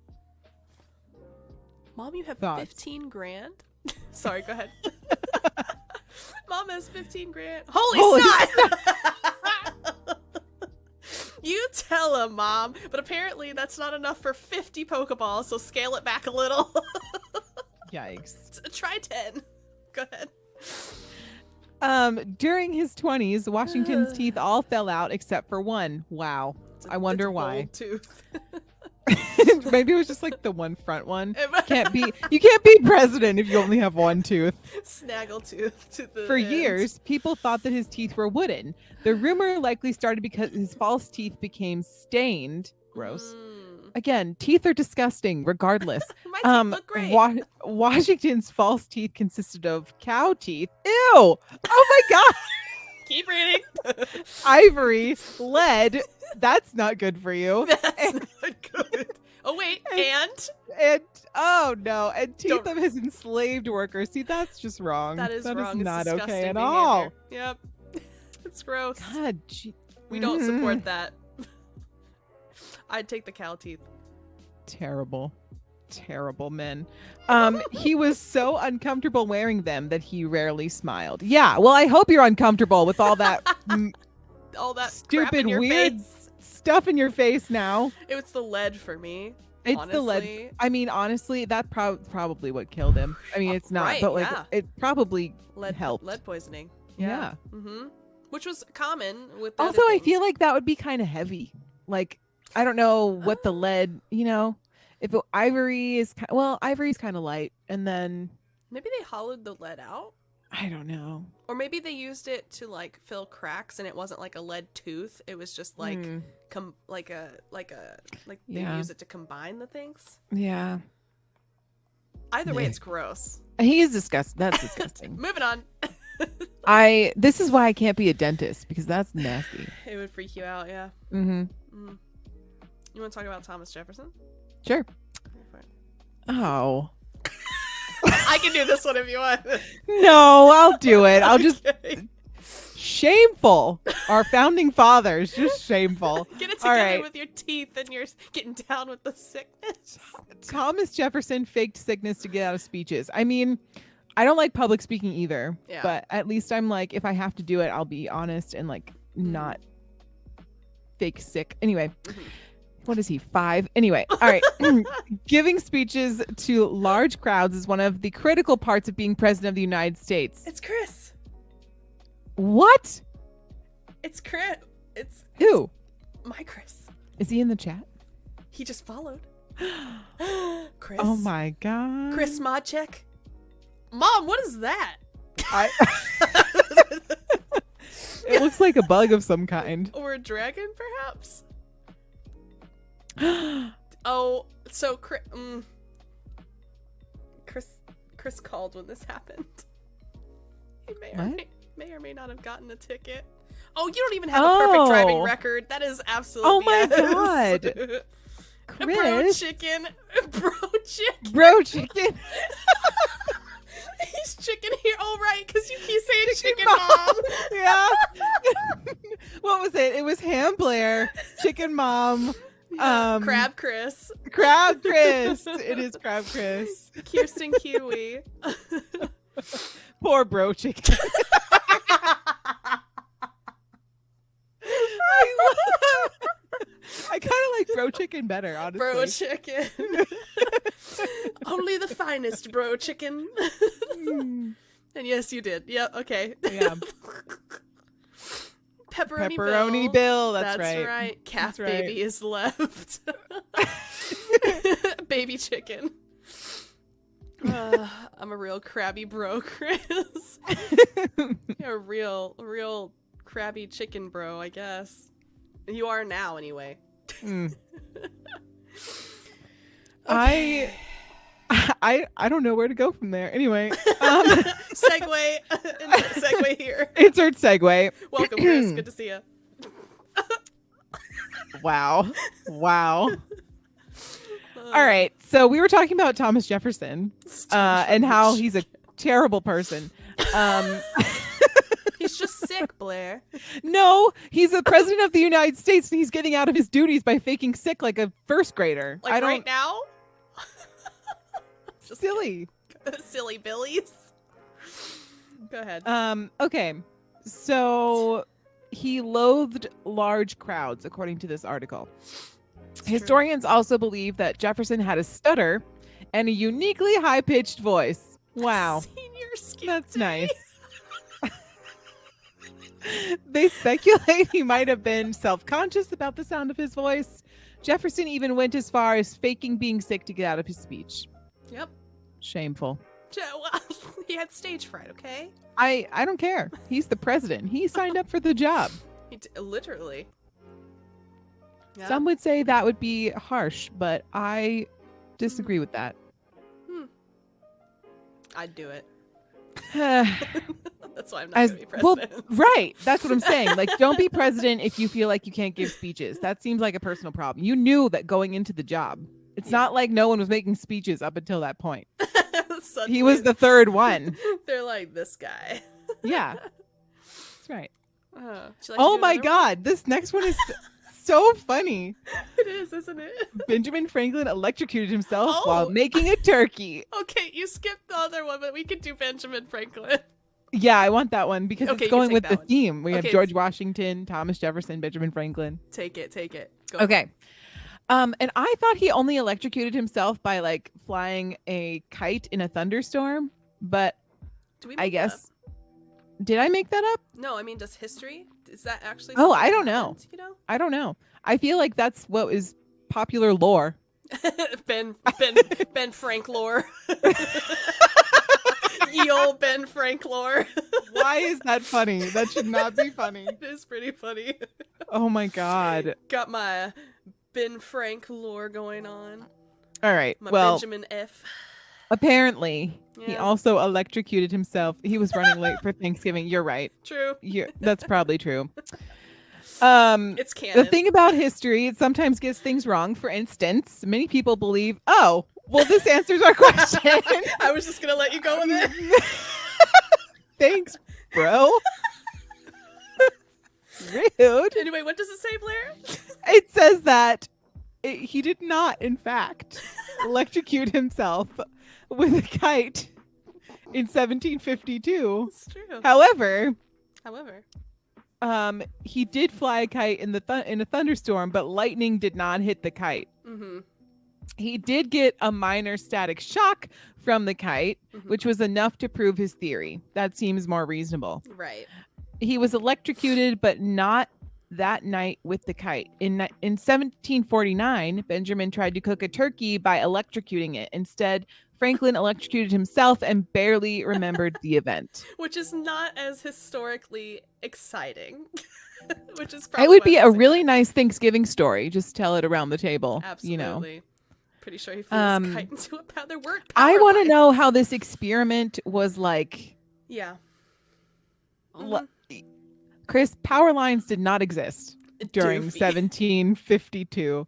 Mom, you have Thoughts? 15 grand? Sorry, go ahead. Mom has 15 grand. Holy snot! You tell him, Mom. But apparently that's not enough for 50 Pokeballs, so scale it back a little. Yikes. Try 10. Go ahead. During his 20s, Washington's teeth all fell out except for one. Wow. I wonder why. Gold tooth. Maybe it was just like the one front one. You can't be president if you only have one tooth. Snaggle tooth to the For end. years, people thought that his teeth were wooden. The rumor likely started because his false teeth became stained. Gross. Again, teeth are disgusting regardless. My teeth look great. Washington's false teeth consisted of cow teeth. Ew! Oh my god! Keep reading. Ivory, lead. That's not good for you. That's not good. Oh wait, And oh no, and teeth Don't- of his enslaved workers. See, that's just wrong. that is wrong. not It's okay disgusting at all. behavior. Yep. It's gross. God, We don't support that. I'd take the cow teeth. Terrible men. He was so uncomfortable wearing them that he rarely smiled. Yeah, well, I hope you're uncomfortable with all that All that crap stupid in your weird face. stuff in your face now. It was the lead for me. It's honestly. the lead. I mean, honestly, that probably what killed him. I mean, it's not, Right, but like yeah. it probably Lead helped. Lead poisoning. Yeah. Mm-hmm. Which was common with. the Also, other I feel things. like that would be kind of heavy. Like, I don't know what the lead, if ivory's kind of light, and then maybe they hollowed the lead out, I don't know. or maybe they used it to like fill cracks, and it wasn't like a lead tooth. It was just like they Yeah. use it to combine the things. Yeah. Either way, Yeah. it's gross. He is disgusting. That's disgusting. Moving on. This is why I can't be a dentist, because that's nasty. It would freak you out, yeah. Mm-hmm. You want to talk about Thomas Jefferson? Sure. Go for it. Oh. I can do this one if you want. No, I'll do it. I'll just Okay. shameful. Our founding fathers, just shameful. Get it All together right. with your teeth and you're getting down with the sickness. Thomas Jefferson faked sickness to get out of speeches. I mean, I don't like public speaking either, Yeah. but at least I'm like, if I have to do it, I'll be honest and like not fake sick. Anyway, what is he, 5? Anyway, all right. Giving speeches to large crowds is one of the critical parts of being president of the United States. It's Chris. What? It's Chris. Who? My Chris. Is he in the chat? He just followed. Chris. Oh my God. Chris Modcheck. Mom, what is that? It looks like a bug of some kind. Or a dragon, perhaps? Oh, so Chris called when this happened. He may or may not have gotten a ticket. Oh, you don't even have a perfect driving record. That is absolutely Oh my God. Chris. Bro chicken. Bro chicken. He's chicken here. Oh, right, because you keep saying chicken mom. Yeah. What was it? It was Ham Blair, Chicken Mom, Crab Chris. Crab Chris. It is Crab Chris. Kirsten Kiwi. Poor bro chicken. I kind of like bro chicken better, honestly. Bro chicken. Only the finest bro chicken. And yes, you did. Yep. Okay. Yeah. Pepperoni Bill. That's right. right. Calf baby is left. Baby chicken. I'm a real crabby bro, Chris. You're a real crabby chicken bro, I guess. You are now, anyway. Okay. I don't know where to go from there. Anyway, segue here. Insert segue. Welcome, Chris. Good to see you. Wow. All right. So we were talking about Thomas Jefferson and how he's a terrible person. He's just sick, Blair. No, he's the president of the United States and he's getting out of his duties by faking sick like a first grader. Like right now? Silly. Silly Billies. Go ahead. Okay. So he loathed large crowds, according to this article. Historians also believe that Jefferson had a stutter and a uniquely high-pitched voice. Wow. That's nice. They speculate he might have been self-conscious about the sound of his voice. Jefferson even went as far as faking being sick to get out of his speech. Yep. Shameful. Well, he had stage fright, okay? I don't care. He's the president. He signed up for the job. Literally. Yep. Some would say that would be harsh, but I disagree with that. I'd do it. That's why I'm not going to be president. Well, right. That's what I'm saying. Like, don't be president if you feel like you can't give speeches. That seems like a personal problem. You knew that going into the job. It's not like no one was making speeches up until that point. He was the third one. They're like, this guy. Yeah. That's right. Oh my God. This next one is so funny. It is, isn't it? Benjamin Franklin electrocuted himself while making a turkey. Okay, you skipped the other one, but we could do Benjamin Franklin. Yeah, I want that one because it's going with the theme. We have George Washington, Thomas Jefferson, Benjamin Franklin. Take it. Go okay. And I thought he only electrocuted himself by like flying a kite in a thunderstorm, but I guess did I make that up? No, I mean, does history? Is that actually? Oh, I don't know. You know? I don't know. I feel like that's what is popular lore. Ben Frank lore. Ye old Ben Frank lore. Why is that funny? That should not be funny. It is pretty funny. Oh my God. Got my Ben Frank lore going on. All right. My Benjamin F. Apparently, he also electrocuted himself. He was running late for Thanksgiving. You're right. True. That's probably true. It's canon. The thing about history, it sometimes gets things wrong. For instance, many people believe, this answers our question. I was just going to let you go with it. Thanks, bro. Rude. Anyway, what does it say, Blair? It says that he did not, in fact, electrocute himself with a kite in 1752. It's true. However, he did fly a kite in in a thunderstorm, but lightning did not hit the kite. Mm-hmm. He did get a minor static shock from the kite, Mm-hmm. which was enough to prove his theory. That seems more reasonable. Right. He was electrocuted, but not that night with the kite. In 1749, Benjamin tried to cook a turkey by electrocuting it. Instead, Franklin electrocuted himself and barely remembered the event. Which is not as historically exciting. Which is probably It would why be we a say really that. nice Thanksgiving story. Just tell it around the table. Absolutely. You know. Pretty sure he flew his kite into a power. There weren't power I want to lines. know how this experiment was like. Yeah. Chris, power lines did not exist during Doofy. 1752.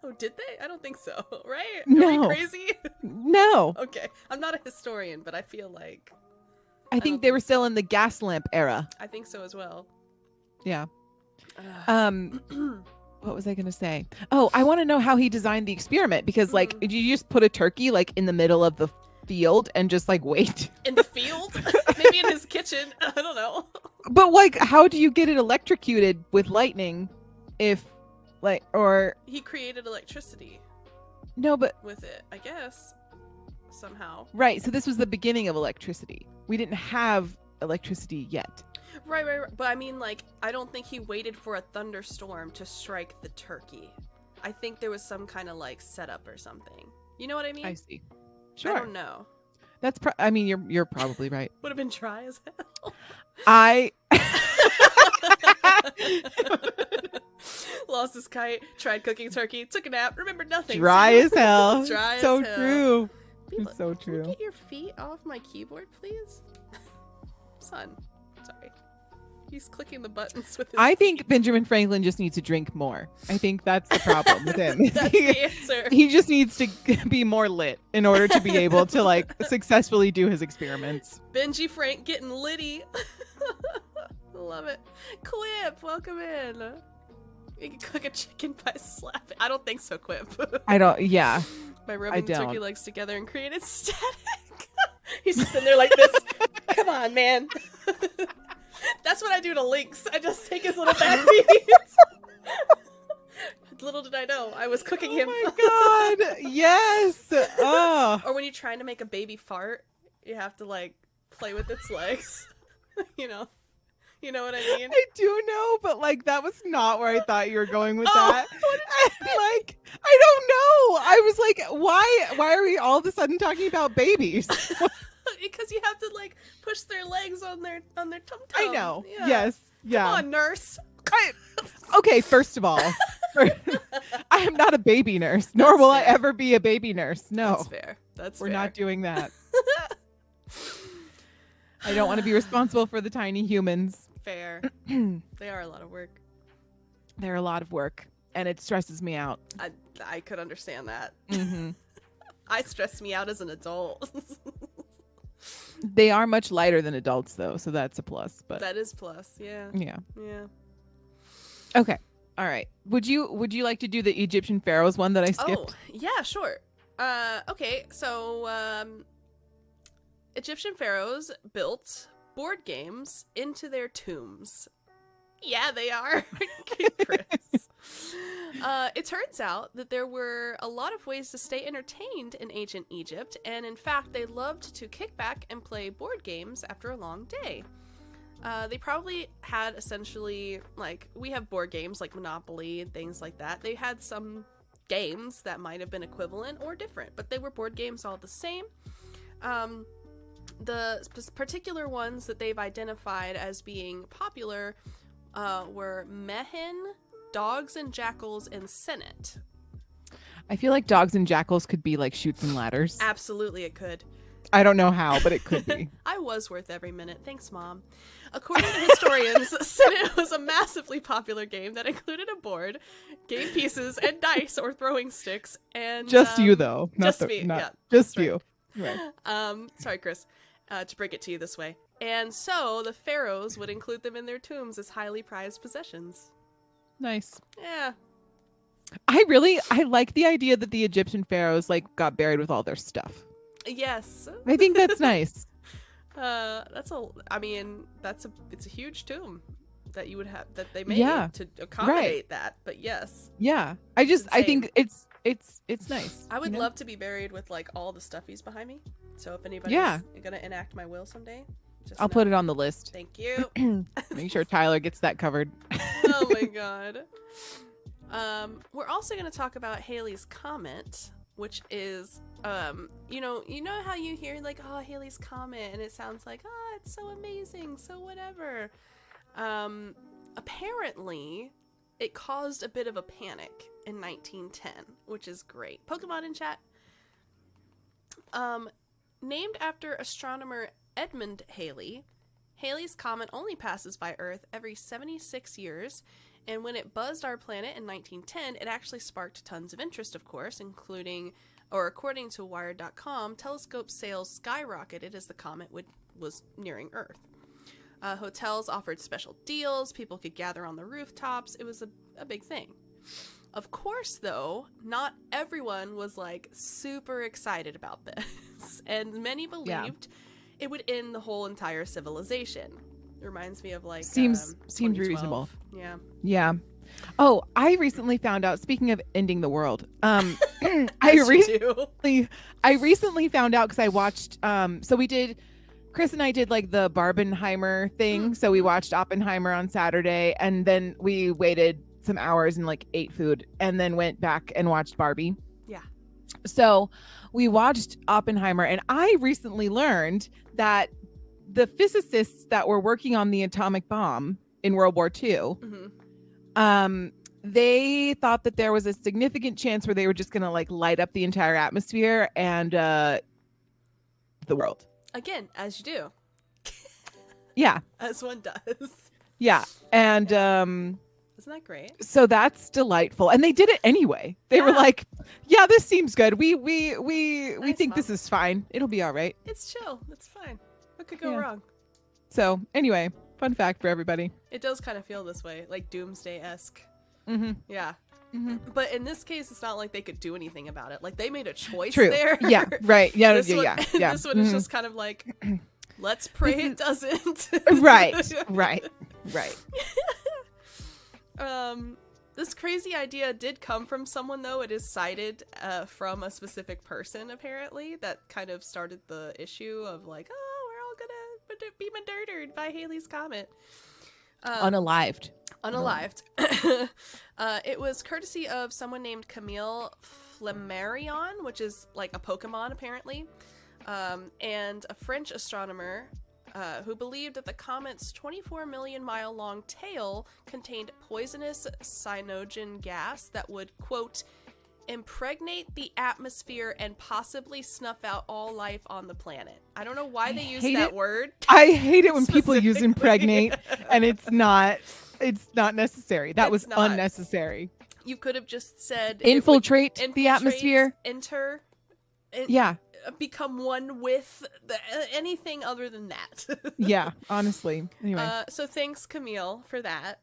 Oh, did they? I don't think so. Right? Are No. we crazy? No. Okay. I'm not a historian, but I feel like I think they were still in the gas lamp era. I think so as well. Yeah. What was I going to say? Oh, I want to know how he designed the experiment because like did you just put a turkey like in the middle of the field and just like wait? In the field? Maybe in his kitchen. I don't know. But like how do you get it electrocuted with lightning if like or He created electricity no, but with it, I guess. Somehow. right, so this was the beginning of electricity. We didn't have electricity yet. Right. But I mean, like, I don't think he waited for a thunderstorm to strike the turkey. I think there was some kind of, like, setup or something. You know what I mean? I see. Sure. I don't know. That's I mean you're probably right. Would have been dry as hell. Lost his kite, tried cooking turkey, took a nap, remembered nothing. Dry as hell. Dry so as hell. true. People, It's so Can you true. get your feet off my keyboard, please? Son, sorry. He's clicking the buttons with his I think feet. Benjamin Franklin just needs to drink more. I think that's the problem with him. That's the answer. He just needs to be more lit in order to be able to like successfully do his experiments. Benji Frank getting litty. Love it. Quip, welcome in. You can cook a chicken by slapping. I don't think so, Quip. Yeah. By rubbing the turkey don't. legs together and creating static. He's just in there like this. Come on, man. That's what I do to Lynx. I just take his little back feet. Little did I know, I was cooking him. Oh my god. Yes. Oh. Or when you're trying to make a baby fart, you have to like play with its legs. You know what I mean? I do know, but like that was not where I thought you were going with Oh, that. And, like I don't know. I was like, why are we all of a sudden talking about babies? Because you have to like push their legs on their tum tum. I know. Yeah. Yes. Yeah. Come on, nurse. Okay, first of all, I am not a baby nurse, nor That's will I fair. ever be a baby nurse. No, That's fair. we're fair. not doing that. I don't want to be responsible for the tiny humans. Fair. They are a lot of work. They're a lot of work, and it stresses me out. I could understand that. Hmm. I stress me out as an adult. They are much lighter than adults, though, so that's a plus. But That is plus. Yeah. yeah. Yeah. Okay. All right. Would you like to do the Egyptian pharaohs one that I skipped? Oh, yeah, sure. Okay, so Egyptian pharaohs built board games into their tombs. Yeah, they are. Chris. It turns out that there were a lot of ways to stay entertained in ancient Egypt, and in fact, they loved to kick back and play board games after a long day. They probably had essentially, like, we have board games like Monopoly and things like that. They had some games that might have been equivalent or different, but they were board games all the same. The particular ones that they've identified as being popular were Mehen, Dogs and Jackals, and Senate. I feel like dogs and jackals could be like Chutes and Ladders. Absolutely, it could. I don't know how, but it could be. I was worth every minute. Thanks, Mom. According to historians, Senate was a massively popular game that included a board, game pieces, and dice or throwing sticks. And Just you, though. Just me, yeah. Just Right. you. Right. Sorry, Chris, to break it to you this way. And so the pharaohs would include them in their tombs as highly prized possessions. Nice. Yeah. I like the idea that the Egyptian pharaohs like got buried with all their stuff. Yes. I think that's nice. It's a huge tomb. that you would have, that they made Yeah. to accommodate that. But yes. Yeah. I think it's nice. I would you know? love to be buried with like all the stuffies behind me. So if anybody's gonna enact my will someday, I'll put it on the list. Thank you. Make sure Tyler gets that covered. Oh my god. We're also going to talk about Halley's Comet, which is, you know how you hear like, oh, Halley's Comet, and it sounds like, oh, it's so amazing, so whatever. Apparently, it caused a bit of a panic in 1910, which is great. Pokemon in chat. Named after astronomer Edmund Halley, Halley's Comet only passes by Earth every 76 years, and when it buzzed our planet in 1910, it actually sparked tons of interest, of course, according to Wired.com, telescope sales skyrocketed as the comet was nearing Earth. Hotels offered special deals, people could gather on the rooftops, it was a big thing. Of course, though, not everyone was, like, super excited about this, and many believed it would end the whole entire civilization. It reminds me of, like, seems reasonable. Yeah. Yeah. Oh, I recently found out, speaking of ending the world, I recently found out because I watched, Chris and I did like the Barbenheimer thing. So we watched Oppenheimer on Saturday, and then we waited some hours and like ate food and then went back and watched Barbie. Yeah. So we watched Oppenheimer, and I recently learned that the physicists that were working on the atomic bomb in World War II, they thought that there was a significant chance where they were just going to like light up the entire atmosphere and the world. Again, as you do. Yeah. As one does. Yeah. And isn't that great? So that's delightful. And they did it anyway. They were like, yeah, this seems good. We think this is fine. It'll be all right. It's chill. It's fine. What could go wrong? So anyway, fun fact for everybody. It does kind of feel this way, like doomsday-esque. Mm-hmm. Yeah. Mm-hmm. But in this case, it's not like they could do anything about it. Like, they made a choice True. there. Yeah, right. Yeah, This one yeah. is just kind of like, let's pray it doesn't. Right. This crazy idea did come from someone, though. It is cited from a specific person, apparently, that kind of started the issue of like, oh, we're all gonna be murdered by Halley's Comet. Unalived. It was courtesy of someone named Camille Flammarion, which is like a Pokemon, apparently, and a French astronomer who believed that the comet's 24 million mile long tail contained poisonous cyanogen gas that would, quote, impregnate the atmosphere and possibly snuff out all life on the planet. I don't know why they use that word. I hate it when people use impregnate and it's not necessary. That was unnecessary. You could have just said infiltrate the atmosphere. Enter. Become one with anything other than that. Yeah, honestly. Anyway. So thanks, Camille, for that.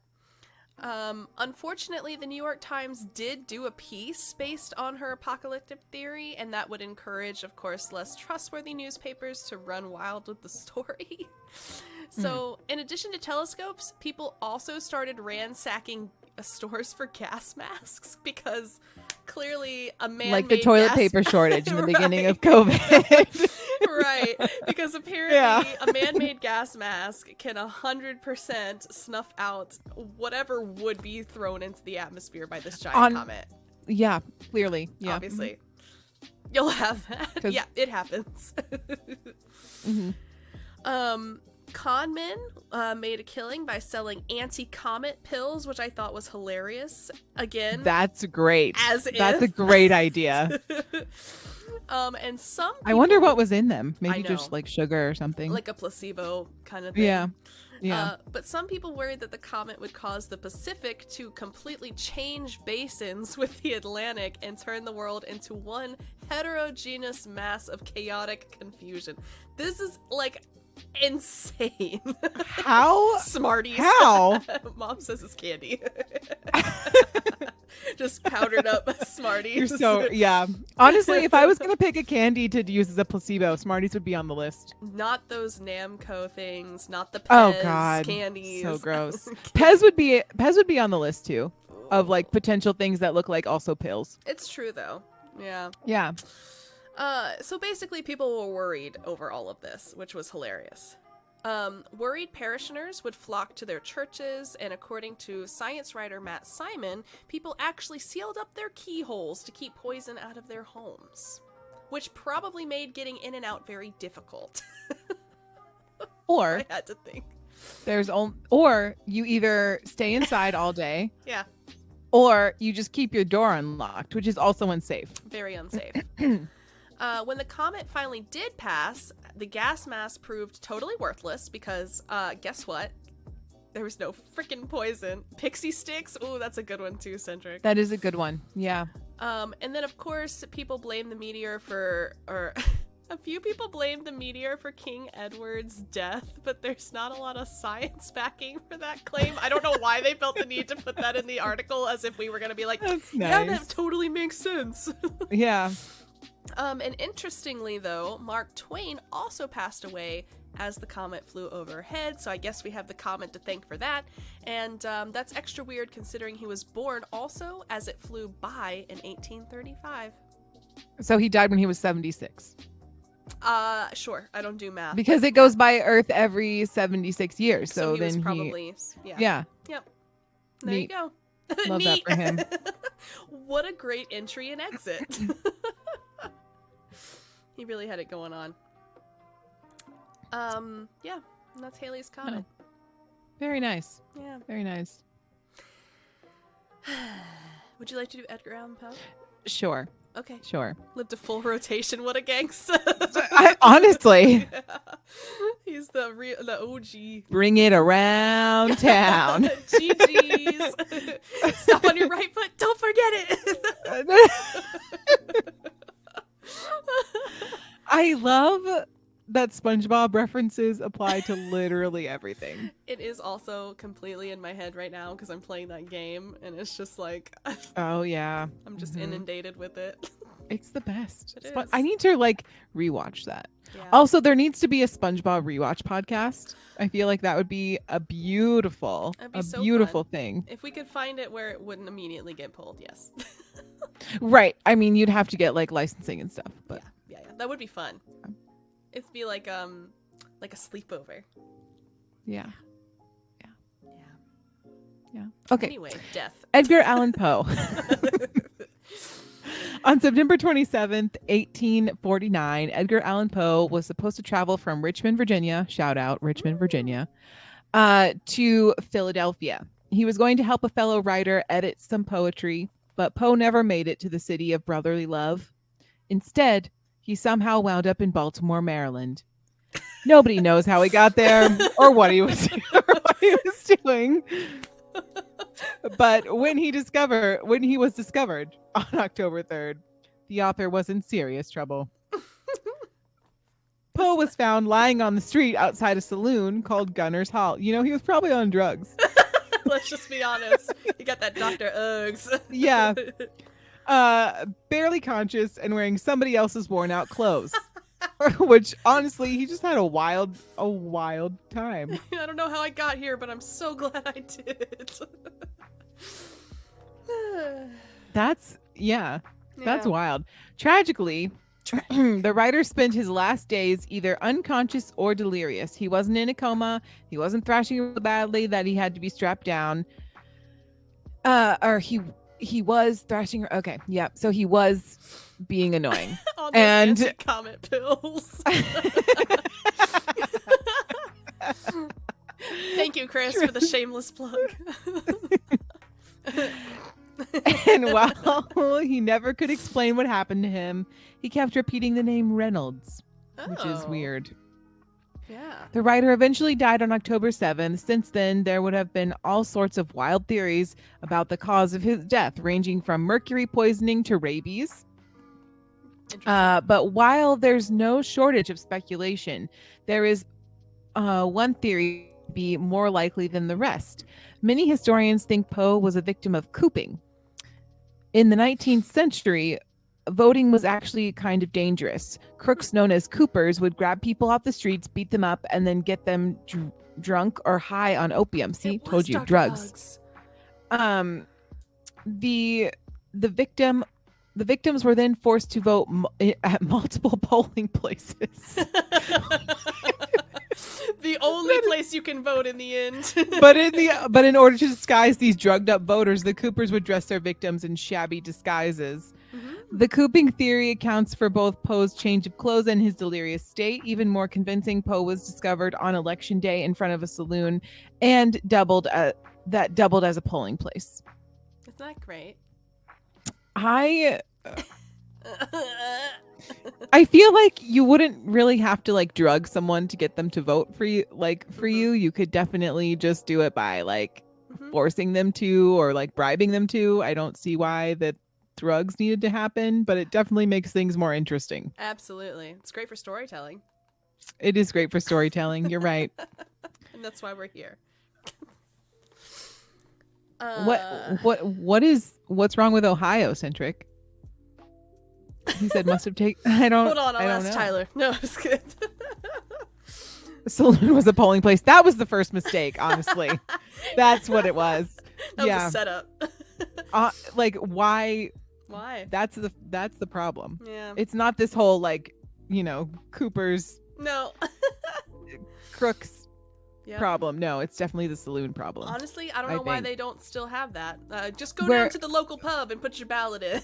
Unfortunately, the New York Times did do a piece based on her apocalyptic theory, and that would encourage, of course, less trustworthy newspapers to run wild with the story. So, in addition to telescopes, people also started ransacking stores for gas masks because clearly a man like the toilet paper shortage in the beginning of COVID. Right, because apparently a man-made gas mask can 100% snuff out whatever would be thrown into the atmosphere by this giant comet. Yeah, clearly. Yeah. Obviously. You'll have that. Yeah, it happens. Con men made a killing by selling anti-comet pills, which I thought was hilarious. Again, that's great. That's a great idea. And some people, I wonder what was in them. Maybe just like sugar or something. Like a placebo kind of thing. Yeah. But some people worried that the comet would cause the Pacific to completely change basins with the Atlantic and turn the world into one heterogeneous mass of chaotic confusion. This is like, Insane. How? Smarties. How? Mom says it's candy. Just powdered up Smarties. You're so, yeah. Honestly, if I was going to pick a candy to use as a placebo, Smarties would be on the list. Not those Namco things, not the Pez Oh God, candies. so gross. Pez would be on the list too, of like potential things that look like also pills. It's true though. Yeah. Yeah. So basically people were worried over all of this, which was hilarious. Worried parishioners would flock to their churches, and according to science writer Matt Simon, people actually sealed up their keyholes to keep poison out of their homes, which probably made getting in and out very difficult. Or I had to think. or you either stay inside all day, Yeah, or you just keep your door unlocked, which is also unsafe. very unsafe. When the comet finally did pass, the gas mask proved totally worthless because, guess what? There was no freaking poison. Pixie sticks? Ooh, that's a good one too, Centric. That is a good one. Yeah. And then, of course, people blame the meteor for, or a few people blame the meteor for King Edward's death, but there's not a lot of science backing for that claim. I don't know why they felt the need to put that in the article as if we were going to be like, That's yeah, nice. that totally makes sense. Yeah. And interestingly, though, Mark Twain also passed away as the comet flew overhead, so I guess we have the comet to thank for that. And that's extra weird considering he was born also as it flew by in 1835. So he died when he was 76. Sure, I don't do math. Because it goes by Earth every 76 years. So he then was probably, yeah. Yeah. Yep. There Neat. you go. Love that for him. What a great entry and exit. He really had it going on. Yeah, and that's Halley's Comet. Oh. Very nice. Yeah. Very nice. Would you like to do Edgar Allan Poe? Sure. Okay. Sure. Lived a full rotation. What a gangster. Honestly. Yeah. He's the OG. Bring it around town. GG's. Stop on your right foot. Don't forget it. I love that SpongeBob references apply to literally everything. It is also completely in my head right now because I'm playing that game and it's just like Oh yeah. I'm just inundated with it. It's the best. It is. I need to like rewatch that. Yeah. Also, there needs to be a SpongeBob rewatch podcast. I feel like that would be a beautiful, That'd be so beautiful fun. thing. If we could find it where it wouldn't immediately get pulled, yes. Right. I mean, you'd have to get like licensing and stuff, but Yeah. That would be fun. It'd be like a sleepover. yeah. Yeah. Okay. Anyway, death. Edgar Allan Poe. On September 27th, 1849, Edgar Allan Poe was supposed to travel from Richmond, Virginia, shout out Richmond, Virginia, to Philadelphia. He was going to help a fellow writer edit some poetry, but Poe never made it to the city of brotherly love. Instead, he somehow wound up in Baltimore, Maryland. Nobody knows how he got there or what he was doing. But when he was discovered on October 3rd, the author was in serious trouble. Poe was found lying on the street outside a saloon called Gunner's Hall. You know, he was probably on drugs. Let's just be honest. You got that Dr. Uggs. Yeah. Barely conscious and wearing somebody else's worn out clothes. Which honestly, he just had a wild time. I don't know how I got here, but I'm so glad I did. That's wild. Tragically, the writer spent his last days either unconscious or delirious. He wasn't in a coma. He wasn't thrashing real badly that he had to be strapped down. Or he was thrashing. Okay, yeah. So he was being annoying. On those and anti-comet pills. Thank you, Chris, for the shameless plug. And while he never could explain what happened to him, he kept repeating the name Reynolds, which is weird. Yeah. The writer eventually died on October 7th. Since then, there would have been all sorts of wild theories about the cause of his death, ranging from mercury poisoning to rabies. But while there's no shortage of speculation, there is one theory be more likely than the rest. Many historians think Poe was a victim of cooping. In the 19th century, voting was actually kind of dangerous. Crooks known as coopers would grab people off the streets, beat them up, and then get them drunk or high on opium. See, It was told you, Dr. drugs. Bugs. The the victim the victims were then forced to vote at multiple polling places. The only place you can vote in the end. but in order to disguise these drugged up voters, the Coopers would dress their victims in shabby disguises. Mm-hmm. The cooping theory accounts for both Poe's change of clothes and his delirious state. Even more convincing, Poe was discovered on election day in front of a saloon and doubled as a polling place. Isn't that great? I feel like you wouldn't really have to like drug someone to get them to vote for you. Like for you, you could definitely just do it by like forcing them to or like bribing them to. I don't see why that drugs needed to happen, but it definitely makes things more interesting. Absolutely. It's great for storytelling. It is great for storytelling. You're right. And that's why we're here. What's wrong with Ohio centric? He said must have taken. I don't. Hold on, I'll ask know. Tyler. No, it's good. The saloon was a polling place. That was the first mistake. Honestly, that's what it was. That was a setup. Like why? Why? That's the problem. Yeah. It's not this whole like Coopers. No. Crooks. Yep. Problem. No, it's definitely the saloon problem. Honestly, I don't know why they don't still have that. Just go Where- down to the local pub and put your ballot in.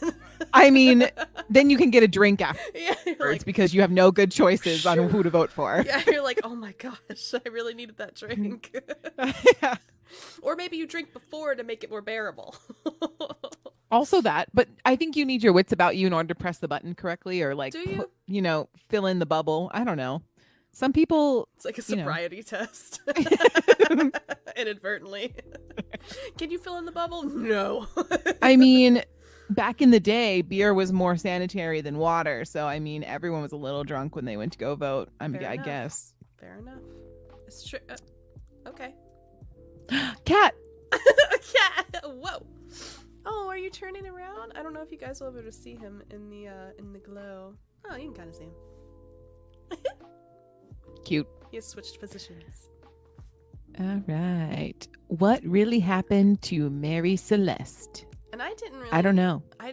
I mean, then you can get a drink afterwards Yeah, you're like, because you have no good choices on who to vote for. yeah, you're like, oh my gosh, I really needed that drink. Yeah. Or maybe you drink before to make it more bearable. Also that, but I think you need your wits about you in order to press the button correctly or like, Do you? Fill in the bubble. I don't know. Some people. It's like a sobriety test. Inadvertently. Can you fill in the bubble? No. I mean, back in the day, beer was more sanitary than water. So, I mean, everyone was a little drunk when they went to go vote. I guess. Fair enough. It's true. Okay. Cat. Cat. Whoa. Oh, are you turning around? I don't know if you guys will be able to see him in the glow. Oh, you can kind of see him. Cute. He has switched positions. All right. What really happened to Mary Celeste? And I didn't really. I don't know. I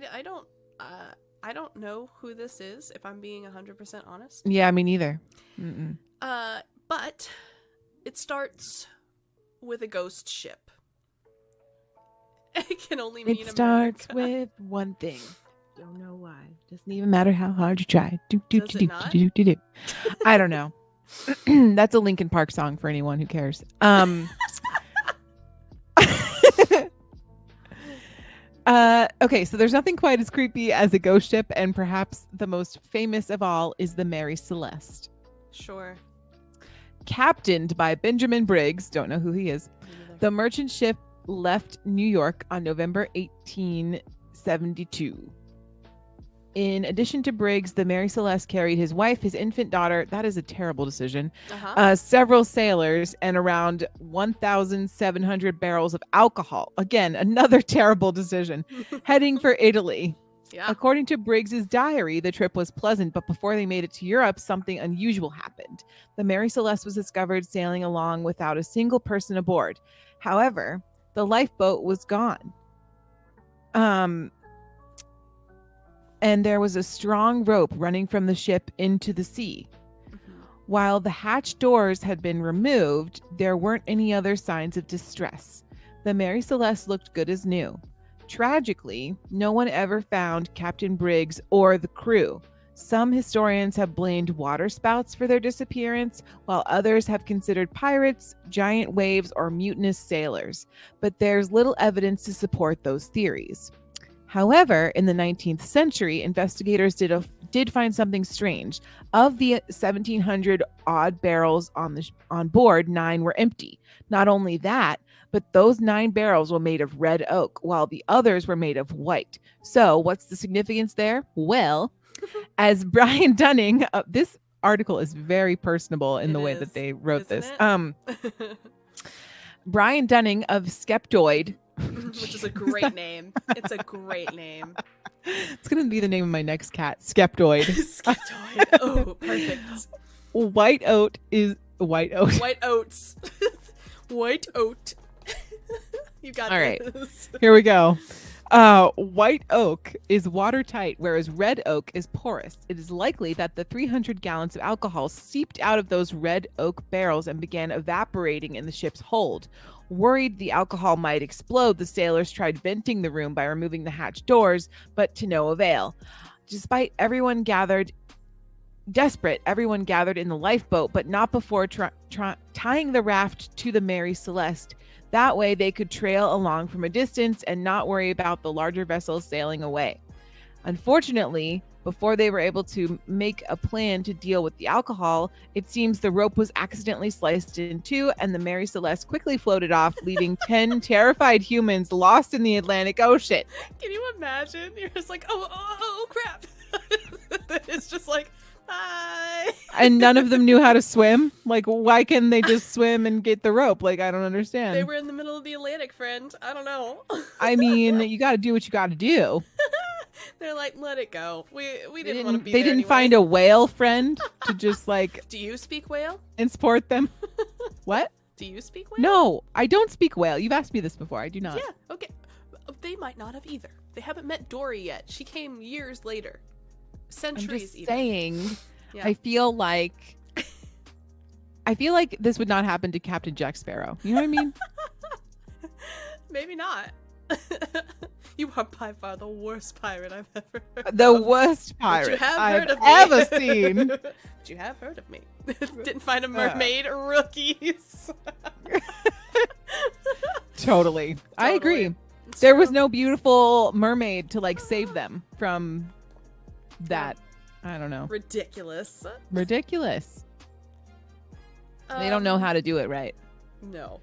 don't know who this is. If I'm being 100% honest. Yeah, me neither. Mm-mm. But it starts with a ghost ship. It can only mean It starts with one thing. Don't know why. Doesn't even matter how hard you try. Does it not? I don't know. That's a Linkin Park song for anyone who cares. Okay, so there's nothing quite as creepy as a ghost ship, and perhaps the most famous of all is the Mary Celeste. Sure. Captained by Benjamin Briggs, don't know who he is. The merchant ship left New York on November 1872. In addition to Briggs, the Mary Celeste carried his wife, his infant daughter, that is a terrible decision, several sailors, and around 1,700 barrels of alcohol. Again, another terrible decision, heading for Italy. Yeah. According to Briggs's diary, the trip was pleasant, but before they made it to Europe, something unusual happened. The Mary Celeste was discovered sailing along without a single person aboard. However, the lifeboat was gone. And there was a strong rope running from the ship into the sea. While the hatch doors had been removed, there weren't any other signs of distress. The Mary Celeste looked good as new. Tragically, no one ever found Captain Briggs or the crew. Some historians have blamed waterspouts for their disappearance, while others have considered pirates, giant waves, or mutinous sailors. But there's little evidence to support those theories. However, in the 19th century, investigators did find something strange. Of the 1,700 odd barrels on board, 9 were empty. Not only that, but those 9 barrels were made of red oak, while the others were made of white. So, what's the significance there? Well, as Brian Dunning, article is very personable in It the way is, that they wrote isn't this. it? Brian Dunning of Skeptoid, Which is a great name. It's a great name. It's going to be the name of my next cat, Skeptoid. Skeptoid. Oh, perfect. White oat is white oat. White oats. White oat. You got All right. this. Here we go. White oak is watertight, whereas red oak is porous. It is likely that the 300 gallons of alcohol seeped out of those red oak barrels and began evaporating in the ship's hold. Worried the alcohol might explode, the sailors tried venting the room by removing the hatch doors, but to no avail. Despite everyone gathered in the lifeboat, but not before tying the raft to the Mary Celeste. That way they could trail along from a distance and not worry about the larger vessels sailing away. Unfortunately, before they were able to make a plan to deal with the alcohol, it seems the rope was accidentally sliced in two and the Mary Celeste quickly floated off, leaving 10 terrified humans lost in the Atlantic Ocean. Can you imagine? You're just like, oh crap. It's just like, bye. And none of them knew how to swim. Like, why can't they just swim and get the rope? Like, I don't understand. They were in the middle of the Atlantic, friend. I don't know. I mean, you got to do what you got to do. They're like, let it go. We didn't want to be They there didn't anyway. find a whale friend to just like Do you speak whale? and support them. What? Do you speak whale? No, I don't speak whale. You've asked me this before. I do not. Yeah, okay. They might not have either. They haven't met Dory yet. She came years later. I'm Centuries just even. saying. Yeah. I feel like this would not happen to Captain Jack Sparrow. You know what I mean? Maybe not. You are by far the worst pirate I've ever heard The of. worst But you pirate have I've heard of me. ever seen. But you have heard of me. Didn't find a mermaid, rookies. Totally. I agree. It's There was true. no beautiful mermaid to like save them from that. I don't know. Ridiculous. Ridiculous. They don't know how to do it right. No.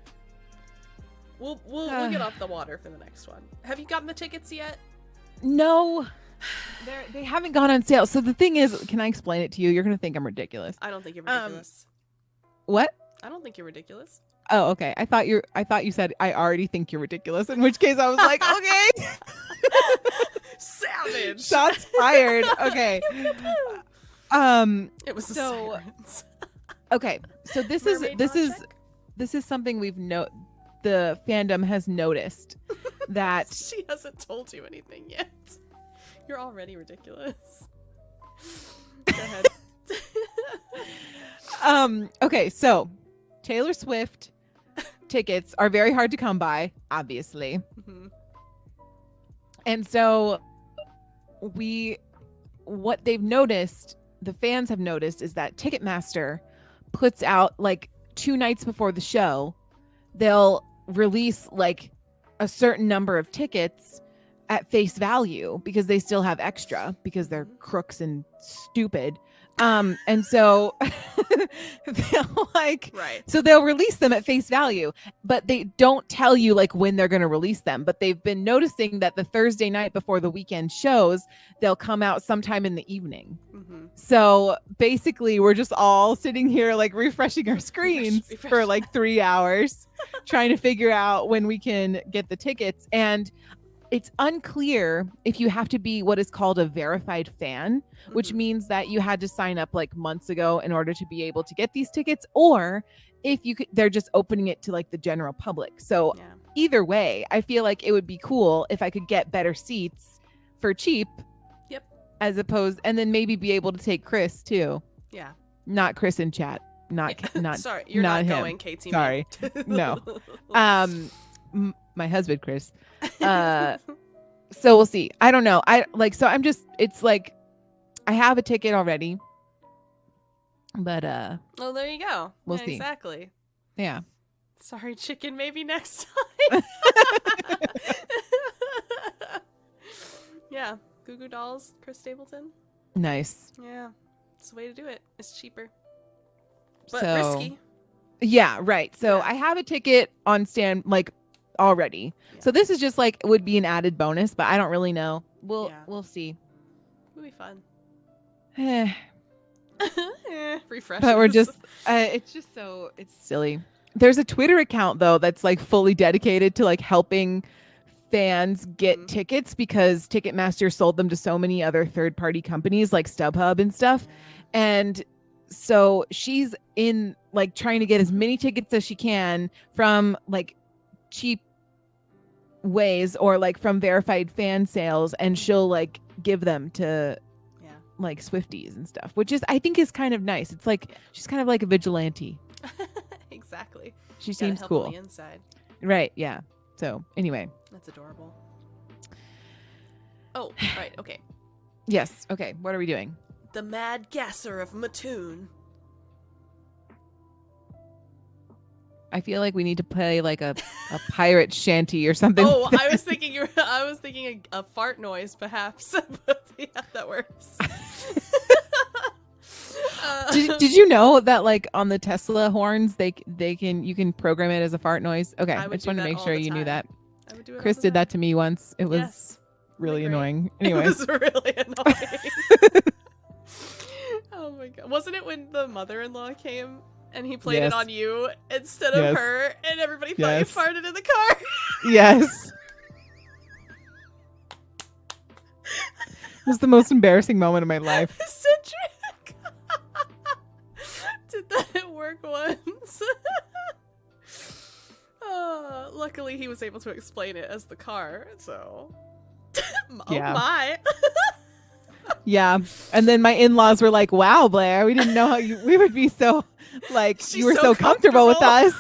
We'll get off the water for the next one. Have you gotten the tickets yet? No. They haven't gone on sale. So the thing is, can I explain it to you? You're going to think I'm ridiculous. I don't think you're ridiculous. What? I don't think you're ridiculous. Oh, okay. I thought you said I already think you're ridiculous, in which case I was like, okay. Savage. Shots fired. Okay. It was the so- sirens. Okay. So this Mermaid is something the fandom has noticed that She hasn't told you anything yet. You're already ridiculous. Go ahead. okay, so Taylor Swift tickets are very hard to come by, obviously. Mhm. And so what they've noticed, the fans have noticed, is that Ticketmaster puts out like 2 nights before the show, they'll release like a certain number of tickets at face value because they still have extra because they're crooks and stupid. And so they'll like, Right. so they'll release them at face value, but they don't tell you like when they're going to release them. But they've been noticing that the Thursday night before the weekend shows, they'll come out sometime in the evening. Mm-hmm. So basically we're just all sitting here like refreshing our screens Refresh. for like 3 hours trying to figure out when we can get the tickets. And it's unclear if you have to be what is called a verified fan, which Mhm. means that you had to sign up like months ago in order to be able to get these tickets, or if you could, they're just opening it to like the general public. So Yeah. either way, I feel like it would be cool if I could get better seats for cheap. Yep. As opposed, and then maybe be able to take Chris too. Yeah. Not Chris in chat. Not Sorry, you're not not him. going, Katie. Sorry. No. My husband Chris. So we'll see. I don't know. It's like I have a ticket already. But Well, there you go. We'll Yeah, see. Exactly. yeah. Sorry, chicken. Maybe next time. Yeah. Goo Goo Dolls, Chris Stapleton. Nice. Yeah. It's the way to do it. It's cheaper. But So risky. yeah, right. So Yeah. I have a ticket on stand like already. Yeah. So this is just like would be an added bonus, but I don't really know. We'll Yeah. see. It'll be fun. Refreshes. But we're just, it's just so, it's silly. There's a Twitter account though that's like fully dedicated to like helping fans get tickets because Ticketmaster sold them to so many other third-party companies like StubHub and stuff. And so she's in like trying to get as many tickets as she can from like cheap ways or like from verified fan sales, and she'll like give them to like Swifties and stuff, which is I think is kind of nice. It's like she's kind of like a vigilante. Exactly. She Gotta seems help cool. on the inside. Right, yeah. So anyway. That's adorable. Oh, right, okay. Yes, okay. What are we doing? The Mad Gasser of Mattoon. I feel like we need to play like a pirate shanty or something. Oh, I was thinking a fart noise, perhaps. But yeah, that works. Did you know that like on the Tesla horns you can program it as a fart noise? Okay, I just wanted to make sure you knew that. I would do it Chris did that to me once. It was really annoying. Anyway, it was really annoying. Oh my god! Wasn't it when the mother-in-law came and he played it on you instead of her, and everybody thought you farted in the car? Yes. It was the most embarrassing moment of my life. Cedric! Did that work once? Luckily, he was able to explain it as the car, so... Oh my! Yeah, and then my in-laws were like, wow, Blair, we didn't know how we would be so, like, you were so comfortable with us.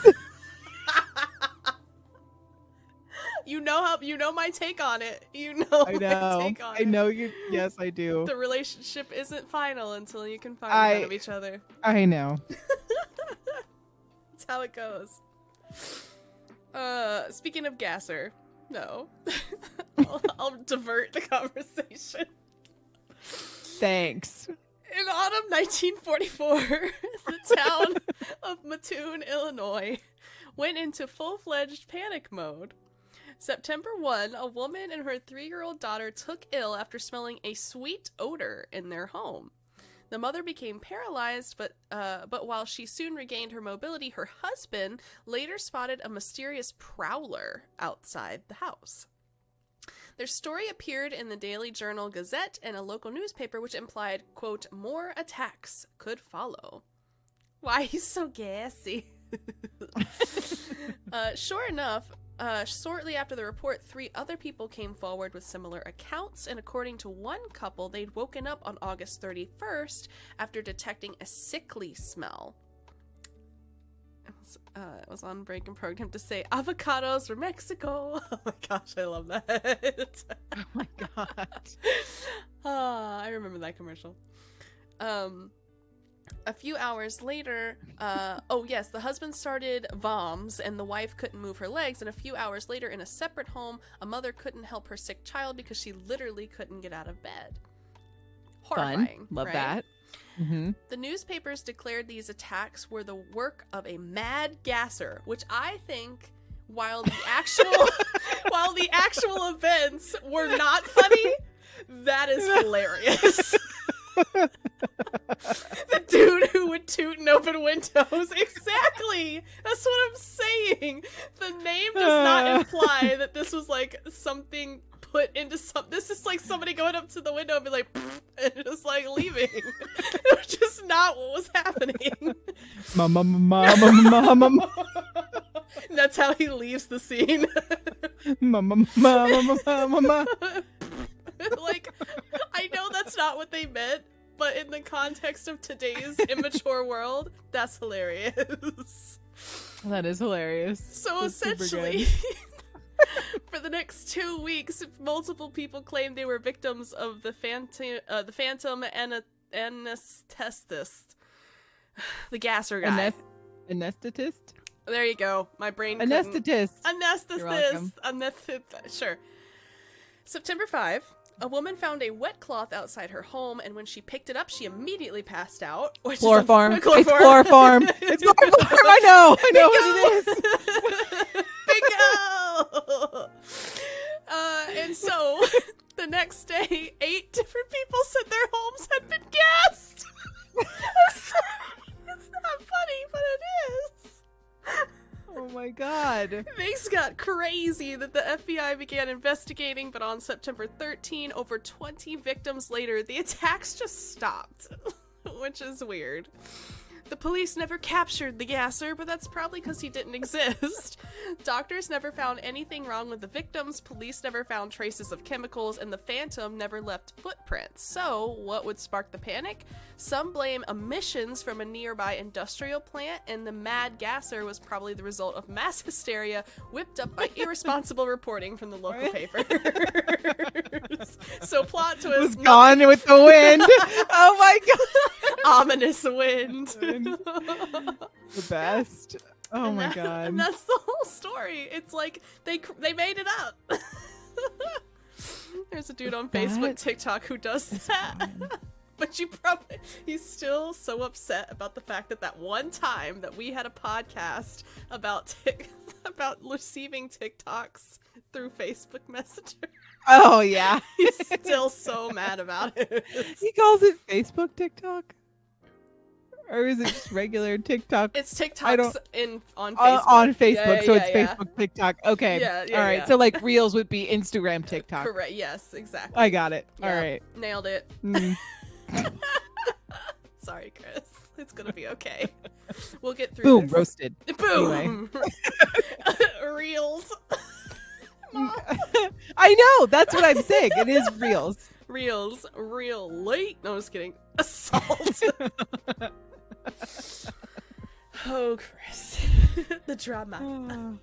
You know my take on it. You know I know. my take on it. I know you. Yes, I do. The relationship isn't final until you can find out of each other. I know. That's how it goes. Speaking of Gasser, no. I'll divert the conversation. Thanks. In autumn 1944, the town of Mattoon, Illinois, went into full-fledged panic mode. September 1, a woman and her 3-year-old daughter took ill after smelling a sweet odor in their home. The mother became paralyzed, but while she soon regained her mobility, her husband later spotted a mysterious prowler outside the house. Their story appeared in the Daily Journal Gazette and a local newspaper, which implied, quote, more attacks could follow. Why, he's so gassy. Sure enough, shortly after the report, 3 other people came forward with similar accounts, and according to one couple, they'd woken up on August 31st after detecting a sickly smell. It was on break and programmed to say, avocados from Mexico. Oh my gosh, I love that. Oh my god. I remember that commercial. A few hours later, the husband started VOMs and the wife couldn't move her legs, and a few hours later in a separate home, a mother couldn't help her sick child because she literally couldn't get out of bed. Horrifying. Fun. Love right? that. Mm-hmm. The newspapers declared these attacks were the work of a mad gasser, which I think, while the actual events were not funny, that is hilarious. The dude who would toot and open windows. Exactly. That's what I'm saying. The name does not imply that this was like something put into some. This is like somebody going up to the window and be like, and just like leaving. It was just not what was happening. Mama. That's how he leaves the scene. Mama. Like, I know that's not what they meant, but in the context of today's immature world, that's hilarious. That is hilarious. So that's essentially, for the next 2 weeks, multiple people claimed they were victims of the phantom anesthetist, the gasser guy. Anesthetist? There you go. My brain. Anesthetist. Anesthetist. Sure. September 5. A woman found a wet cloth outside her home, and when she picked it up, she immediately passed out. Chloroform. It's chloroform. It's chloroform. I know what it is. Bingo! And so, the next day, 8 different people said their homes had been gassed. God. Things got crazy that the FBI began investigating, but on September 13, over 20 victims later, the attacks just stopped, which is weird. The police never captured the gasser, but that's probably because he didn't exist. Doctors never found anything wrong with the victims, police never found traces of chemicals, and the phantom never left footprints. So, what would spark the panic? Some blame emissions from a nearby industrial plant, and the mad gasser was probably the result of mass hysteria whipped up by irresponsible reporting from the local papers. So, plot twist. Was gone with the wind. Oh my God. Ominous wind. The best. Oh And my that- God. And that's the whole story. It's like they made it up. There's a dude on Facebook, That TikTok who does that. But he's still so upset about the fact that one time that we had a podcast about about receiving TikToks through Facebook Messenger. Oh yeah. He's still so mad about it. He calls it Facebook TikTok? Or is it just regular TikTok? It's I TikToks don't- on Facebook. On Facebook, Yeah, so yeah, it's yeah. Facebook TikTok. Okay. Yeah, All right. yeah. So like Reels would be Instagram TikTok. Correct. Yes, exactly. I got it. All Yeah, right. Nailed it. Mm. Sorry, Chris. It's gonna be okay. We'll get through Boom. this. Roasted. Boom. Reels. I know. That's what I'm saying. It is Reels. Reels. Real late. No, just kidding. Assault. Oh, Chris. The drama.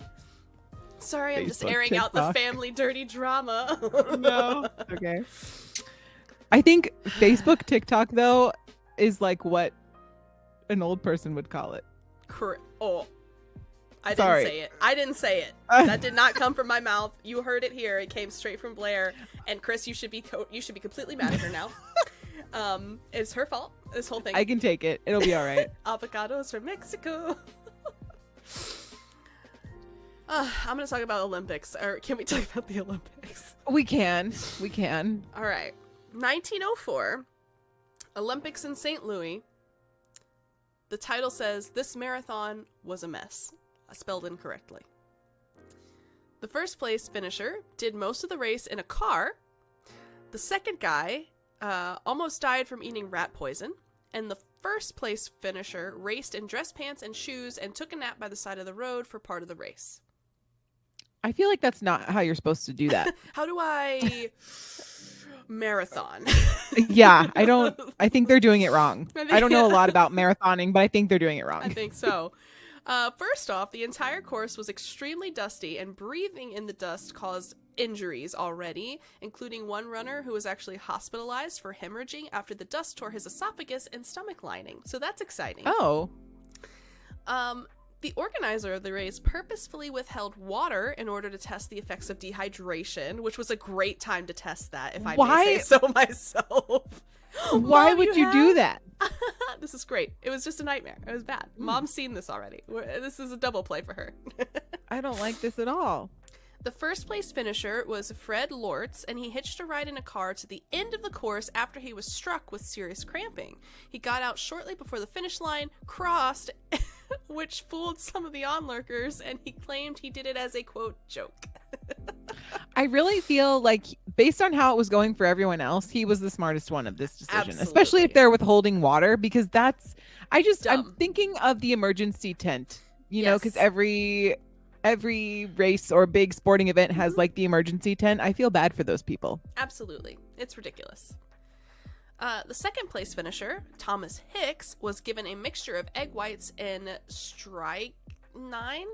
Sorry, I'm just Facebook, airing out the TikTok. family dirty drama. No. Okay. I think Facebook TikTok though is like what an old person would call it. Oh. I didn't Sorry. say it. I didn't say it. That did not come from my mouth. You heard it here. It came straight from Blair. And Chris, you should be completely mad at her now. It's her fault. This whole thing. I can take it. It'll be all right. Avocados from Mexico. I'm gonna talk about Olympics. Or can we talk about the Olympics? We can. We can. All right. 1904, Olympics in St. Louis. The title says, "This marathon was a mess." Spelled incorrectly. The first place finisher did most of the race in a car. The second guy almost died from eating rat poison. And the first place finisher raced in dress pants and shoes and took a nap by the side of the road for part of the race. I feel like that's not how you're supposed to do that. How do I marathon? Yeah, I think they're doing it wrong. I think- I don't know a lot about marathoning, but I think they're doing it I wrong. think so. First off, the entire course was extremely dusty, and breathing in the dust caused injuries already, including one runner who was actually hospitalized for hemorrhaging after the dust tore his esophagus and stomach lining. So that's exciting. Oh. The organizer of the race purposefully withheld water in order to test the effects of dehydration, which was a great time to test that, if I may say so myself. Why Mom, would you do that? This is great. It was just a nightmare. It was bad. Mom's seen this already. This is a double play for her. I don't like this at all. The first place finisher was Fred Lortz, and he hitched a ride in a car to the end of the course after he was struck with serious cramping. He got out shortly before the finish line, crossed, which fooled some of the onlookers, and he claimed he did it as a, quote, joke. I really feel like, based on how it was going for everyone else, he was the smartest one of this decision, Absolutely. especially if they're withholding water, because I'm Dumb. thinking of the emergency tent, you know, Yes. because every race or big sporting event has Mhm. like the emergency tent. I feel bad for those people. Absolutely. It's ridiculous. The second place finisher, Thomas Hicks, was given a mixture of egg whites and strychnine?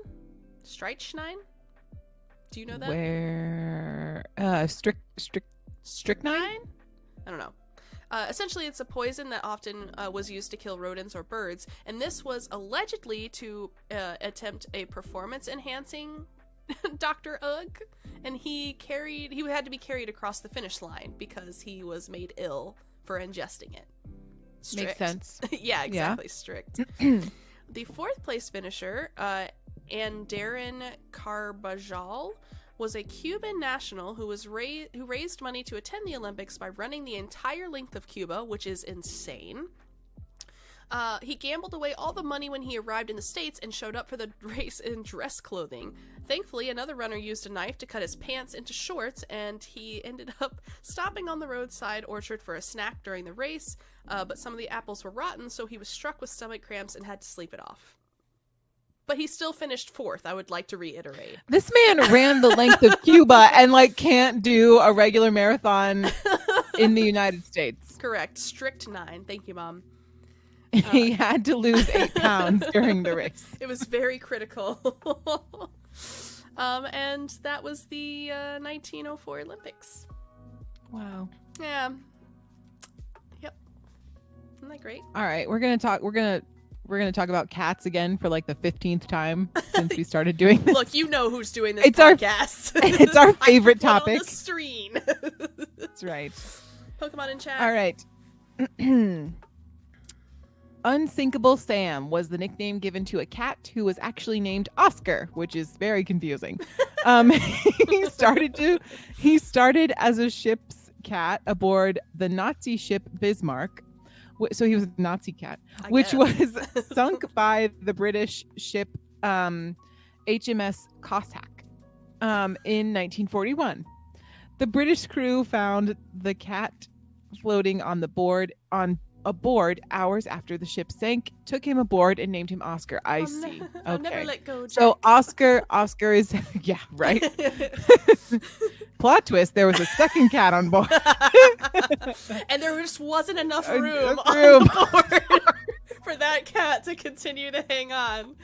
Strychnine? Do you know that? Where strychnine? I don't know. Essentially, it's a poison that often was used to kill rodents or birds, and this was allegedly to attempt a performance-enhancing Dr. Ugg, and he had to be carried across the finish line because he was made ill for ingesting it. Makes sense. Yeah, exactly. Strict. The fourth place finisher, Darren Carbajal, was a Cuban national who raised money to attend the Olympics by running the entire length of Cuba, which is insane. He gambled away all the money when he arrived in the States and showed up for the race in dress clothing. Thankfully, another runner used a knife to cut his pants into shorts, and he ended up stopping on the roadside orchard for a snack during the race, but some of the apples were rotten, so he was struck with stomach cramps and had to sleep it off. But he still finished fourth, I would like to reiterate. This man ran the length of Cuba and like can't do a regular marathon in the United States. Correct. Strict 9. Thank you, Mom. He had to lose 8 pounds during the race. It was very critical. And that was the 1904 Olympics. Wow. Yeah. Yep. Isn't that great? All right, we're gonna talk about cats again for like the 15th time since we started doing this. Look, you know who's doing this It's podcast. It's our favorite I put topic. on the screen. That's right. Pokemon in chat. All right. Unsinkable Sam was the nickname given to a cat who was actually named Oscar, which is very confusing. He started as a ship's cat aboard the Nazi ship Bismarck. So he was a Nazi cat, which was sunk by the British ship HMS Cossack in 1941. The British crew found the cat floating aboard hours after the ship sank, took him aboard and named him Oscar. I see. I'll Okay. never let go, Jack. So Oscar is yeah, right. Plot twist, there was a second cat on board. And there just wasn't enough room on room. the board for that cat to continue to hang on.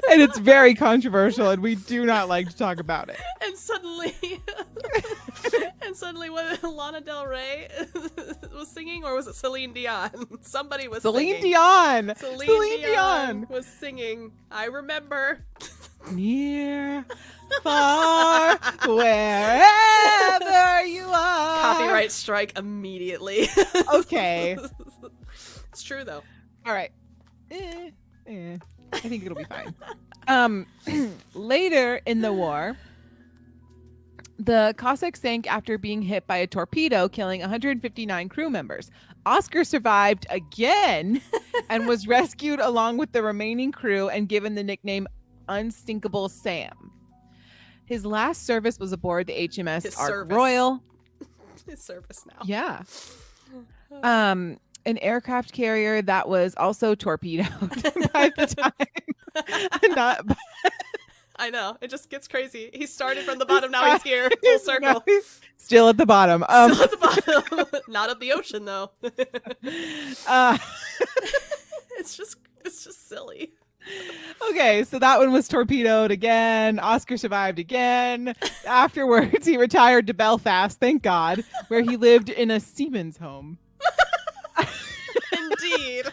And it's very controversial and we do not like to talk about it. And suddenly what, Lana Del Rey was singing, or was it Celine Dion? Somebody was Celine singing. Dion. Celine Dion was singing. I remember. Near, far, wherever you are. Copyright strike immediately. Okay. It's true though. All right. I think it'll be fine. Later in the war, the Cossack sank after being hit by a torpedo, killing 159 crew members. Oscar survived again and was rescued along with the remaining crew and given the nickname Unsinkable Sam. His last service was aboard the HMS Ark Royal. His service now. Yeah. An aircraft carrier that was also torpedoed by the time. I know. It just gets crazy. He started from the bottom. Now he's here. Full circle. No, he's still at the bottom. Still at the bottom. Not at the ocean, though. It's just silly. Okay, so that one was torpedoed again. Oscar survived again. Afterwards, he retired to Belfast, thank God, where he lived in a seaman's home. Indeed.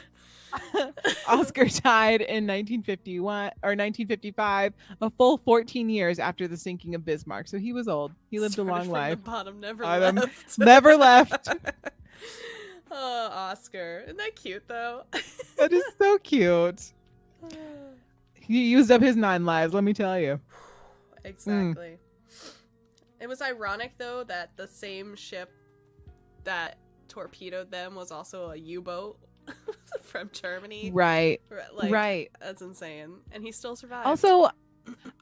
Oscar died in 1951 or 1955, a full 14 years after the sinking of Bismarck. So he was old. He lived Started a long from life. The bottom, never left. Never left. Oh, Oscar. Isn't that cute, though? That is so cute. He used up his 9 lives, let me tell you. Exactly. It was ironic, though, that the same ship that torpedoed them was also a U-boat from Germany. Right. Like, right. That's insane. And he still survived. Also,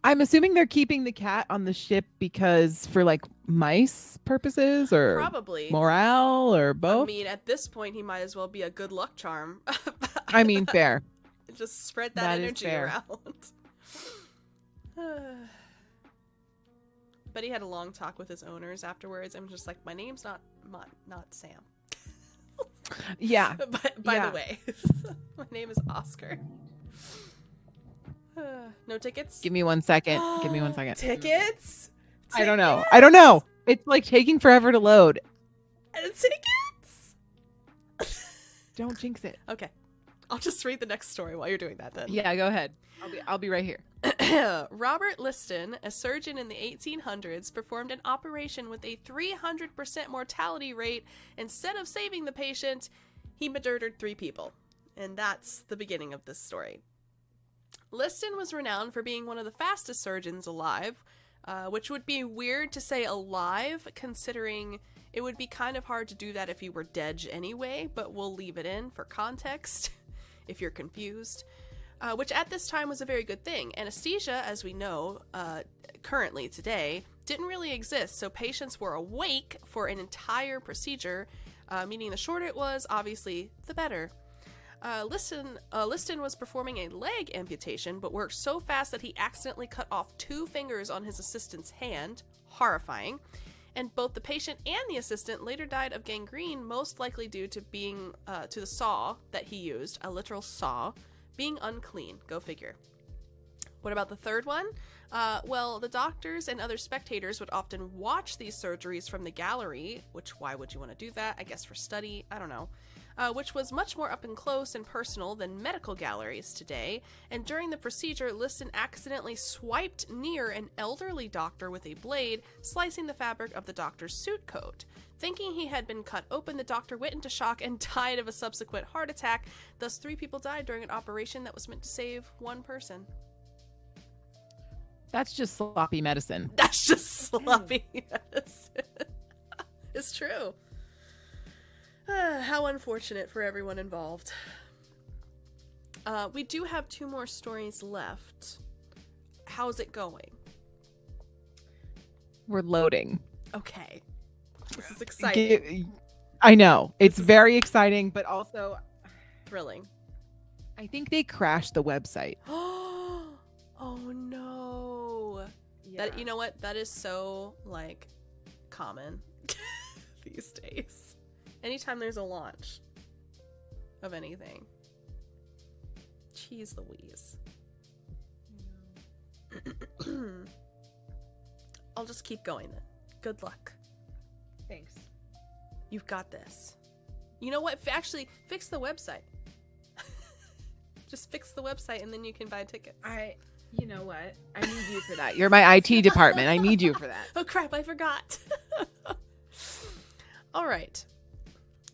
I'm assuming they're keeping the cat on the ship because for like mice purposes or probably morale or both. I mean, at this point, he might as well be a good luck charm. I mean, fair. Just spread that energy around. But he had a long talk with his owners afterwards and was just like, my name's not Sam. Yeah. By the way, my name is Oscar. No tickets? Give me 1 second. Give me 1 second. Tickets? I don't know. It's like taking forever to load. Tickets? Don't jinx it. Okay. I'll just read the next story while you're doing that then. Yeah, go ahead. I'll be right here. Robert Liston, a surgeon in the 1800s, performed an operation with a 300% mortality rate. Instead of saving the patient, he murdered 3 people. And that's the beginning of this story. Liston was renowned for being one of the fastest surgeons alive, which would be weird to say alive, considering it would be kind of hard to do that if you were dead anyway, but we'll leave it in for context. if you're confused, which at this time was a very good thing. Anesthesia, as we know currently today, didn't really exist, so patients were awake for an entire procedure, meaning the shorter it was, obviously, the better. Liston was performing a leg amputation, but worked so fast that he accidentally cut off 2 fingers on his assistant's hand. Horrifying. And both the patient and the assistant later died of gangrene, most likely due to being to the saw that he used, a literal saw, being unclean. Go figure. What about the third one? Well, the doctors and other spectators would often watch these surgeries from the gallery, which, why would you want to do that? I guess for study, I don't know. Which was much more up and close and personal than medical galleries today. And during the procedure, Liston accidentally swiped near an elderly doctor with a blade, slicing the fabric of the doctor's suit coat. Thinking he had been cut open, the doctor went into shock and died of a subsequent heart attack. Thus, 3 people died during an operation that was meant to save 1 person. That's just sloppy medicine. That's just sloppy medicine. It's true. How unfortunate for everyone involved. We do have 2 more stories left. How's it going? We're loading. Okay. This is exciting. I know. It's very exciting, but also Thrilling. I think they crashed the website. Oh no. Yeah. That, you know what? That is so, like, common these days. Anytime there's a launch of anything. Jeez Louise. I'll just keep going then. Good luck. Thanks. You've got this. You know what? Actually, fix the website. Just fix the website and then you can buy tickets. You know what? I need you for that. You're my IT department. I need you for that. Oh crap, I forgot. All right.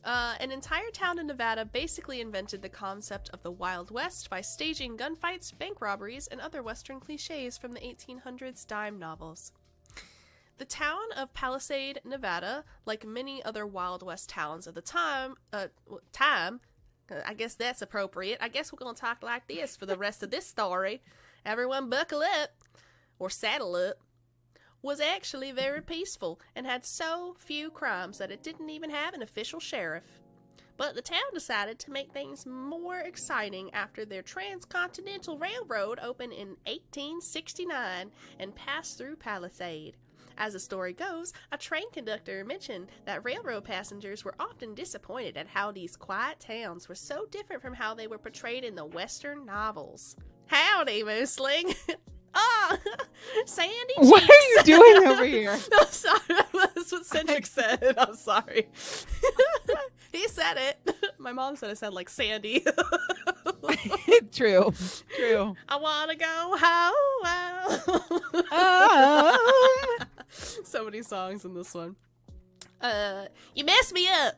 An entire town in Nevada basically invented the concept of the Wild West by staging gunfights, bank robberies, and other Western cliches from the 1800s dime novels. The town of Palisade, Nevada, like many other Wild West towns of the time, I guess that's appropriate. I guess we're going to talk like this for the rest of this story. Everyone buckle up, or saddle up, was actually very peaceful and had so few crimes that it didn't even have an official sheriff. But the town decided to make things more exciting after their transcontinental railroad opened in 1869 and passed through Palisade. As the story goes, a train conductor mentioned that railroad passengers were often disappointed at how these quiet towns were so different from how they were portrayed in the Western novels. Howdy, Moosling! Ah, Sandy Cheeks. What are you doing over here? I'm sorry. That's what Cedric said. I'm sorry. He said it. My mom said it sounded like Sandy. True. I want to go home. So many songs in this one. You messed me up.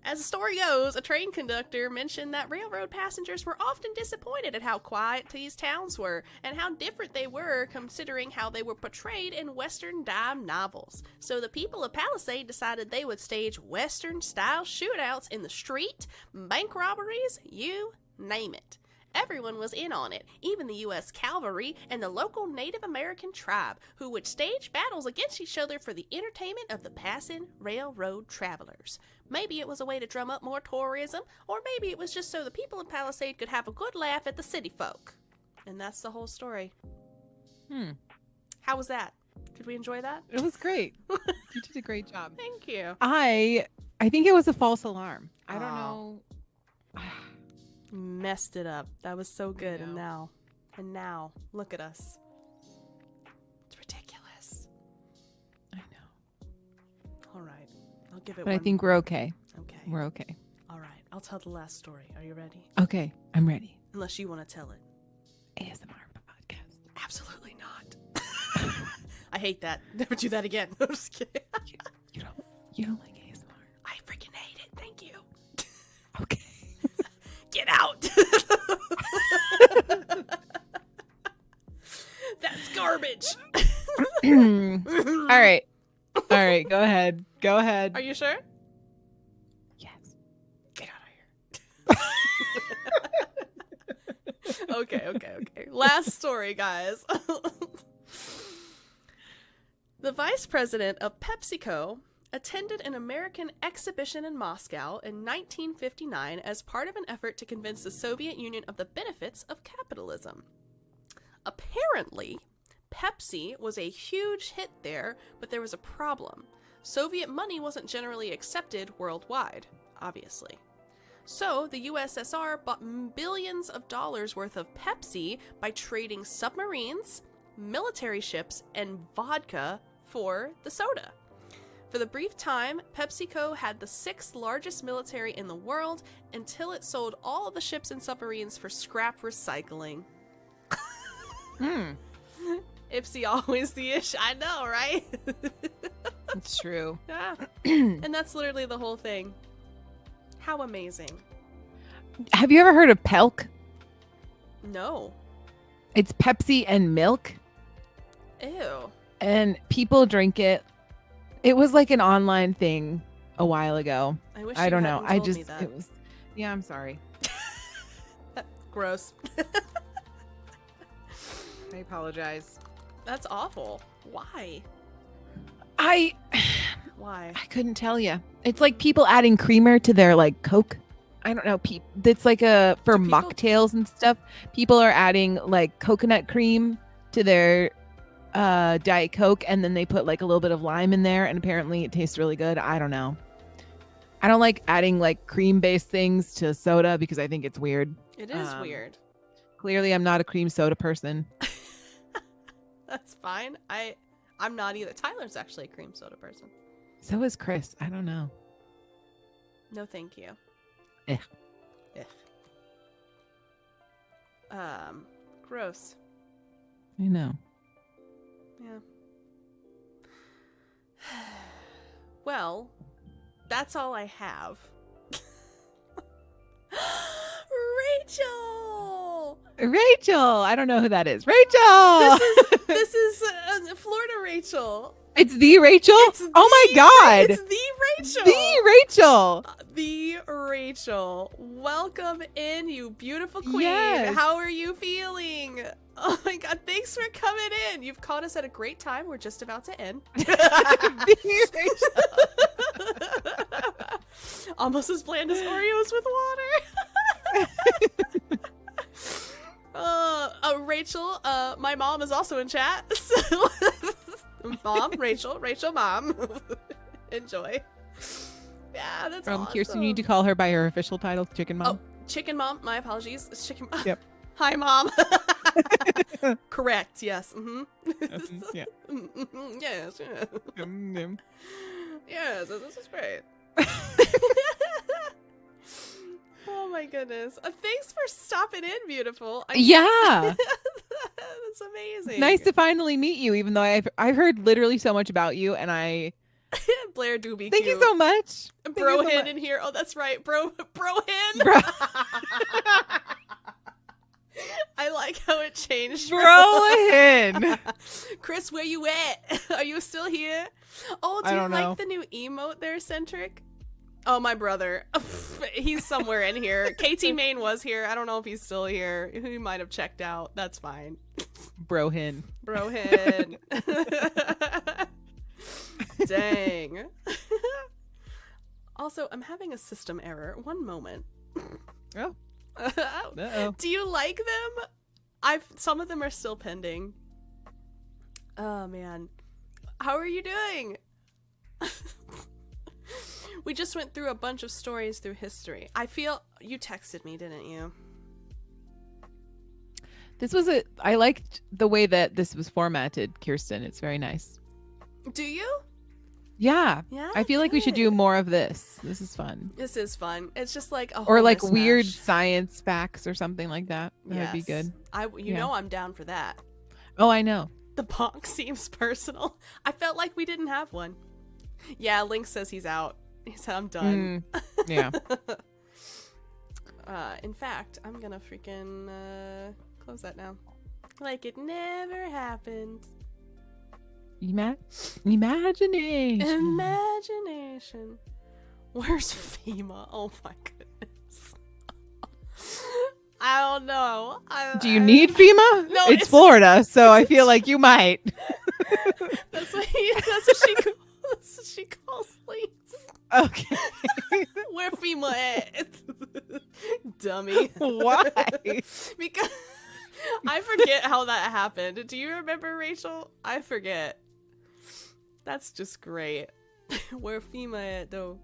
As the story goes, a train conductor mentioned that railroad passengers were often disappointed at how quiet these towns were and how different they were considering how they were portrayed in Western dime novels. So the people of Palisade decided they would stage Western-style shootouts in the street, bank robberies, you name it. Everyone was in on it, even the U.S. cavalry and the local Native American tribe, who would stage battles against each other for the entertainment of the passing railroad travelers. Maybe it was a way to drum up more tourism, or maybe it was just so the people of Palisade could have a good laugh at the city folk. And that's the whole story. How was that? Did we enjoy that? It was great. You did a great job. Thank you. I think it was a false alarm. I don't know. Messed it up. That was so good. I know. And now, look at us. It's ridiculous. I know. All right. I'll give it But one. I think we're okay. Okay. We're okay. All right. I'll tell the last story. Are you ready? Okay. I'm ready. Unless you want to tell it. ASMR podcast. Absolutely not. I hate that. Never do that again. I'm just kidding. You don't like ASMR. I freaking hate it. Thank you. Okay. Get out. That's garbage. All right. Go ahead. Are you sure? Yes. Get out of here. Okay. Last story, guys. The vice president of PepsiCo attended an American exhibition in Moscow in 1959 as part of an effort to convince the Soviet Union of the benefits of capitalism. Apparently, Pepsi was a huge hit there, but there was a problem. Soviet money wasn't generally accepted worldwide, obviously. So, the USSR bought billions of dollars worth of Pepsi by trading submarines, military ships, and vodka for the soda. For the brief time, PepsiCo had the 6th largest military in the world until it sold all of the ships and submarines for scrap recycling. Ipsy always the ish. I know, right? It's true. Yeah. And that's literally the whole thing. How amazing. Have you ever heard of Pelk? No. It's Pepsi and milk. Ew. And people drink it. It was like an online thing a while ago. I don't know. Told me that. It was. Yeah, I'm sorry. Gross. I apologize. That's awful. Why? Why? I couldn't tell you. It's like people adding creamer to their like Coke. I don't know. It's like for mocktails and stuff. People are adding like coconut cream to their Diet Coke, and then they put like a little bit of lime in there, and apparently it tastes really good. I don't know. I don't like adding like cream-based things to soda because I think it's weird. It is weird. Clearly, I'm not a cream soda person. That's fine. I'm not either. Tyler's actually a cream soda person. So is Chris. I don't know. No, thank you. Eh. Gross. I know. Yeah. Well, that's all I have. Rachel! I don't know who that is. Rachel! This is Florida Rachel. It's the Rachel? Oh my God! It's the Rachel! The Rachel! The Rachel. Welcome in, you beautiful queen. Yes. How are you feeling? Oh my God, thanks for coming in. You've caught us at a great time. We're just about to end. The Rachel. Almost as bland as Oreos with water. Rachel, my mom is also in chat. So Mom, Rachel, Mom. Enjoy. Yeah, that's awesome. Kirsten, you need to call her by her official title, Chicken Mom. Oh, Chicken Mom. My apologies. It's Chicken Mom. Yep. Hi, Mom. Correct. Yes. Mm-hmm. Yeah. Yes. Yeah. Yes. This is great. Oh my goodness. Thanks for stopping in, beautiful. Yeah. That's amazing. Nice to finally meet you, even though I've heard literally so much about you, and I... Blair Doobie. Thank you so much. Brohin in here. Oh, that's right. Brohin. I like how it changed. Brohin. Chris, where you at? Are you still here? Oh, do you like the new emote there, Centric? Oh, my brother. He's somewhere in here. KT Main was here. I don't know if he's still here. He might have checked out. That's fine. Brohin. Dang. Also, I'm having a system error. One moment. Oh. Uh-oh. Do you like them? Some of them are still pending. Oh man. How are you doing? We just went through a bunch of stories through history. I feel you texted me, didn't you? I liked the way that this was formatted, Kirsten. It's very nice. Do you? Yeah. Yeah. I feel like we should do more of this. This is fun. This is fun. It's just like a whole or like mismatch. Weird science facts or something like that. That would be good. You know I'm down for that. Oh, I know. The bonk seems personal. I felt like we didn't have one. Yeah, Link says he's out. He said I'm done. Yeah. In fact, I'm gonna freaking close that now. Like it never happened. Imagination. Where's FEMA? Oh my goodness. I don't know. Do you need FEMA? No, it's Florida, so I feel like you might. That's what she calls police. Okay. Where FEMA at? Dummy. Why? Because I forget how that happened. Do you remember, Rachel? I forget. That's just great. Where FEMA at, though?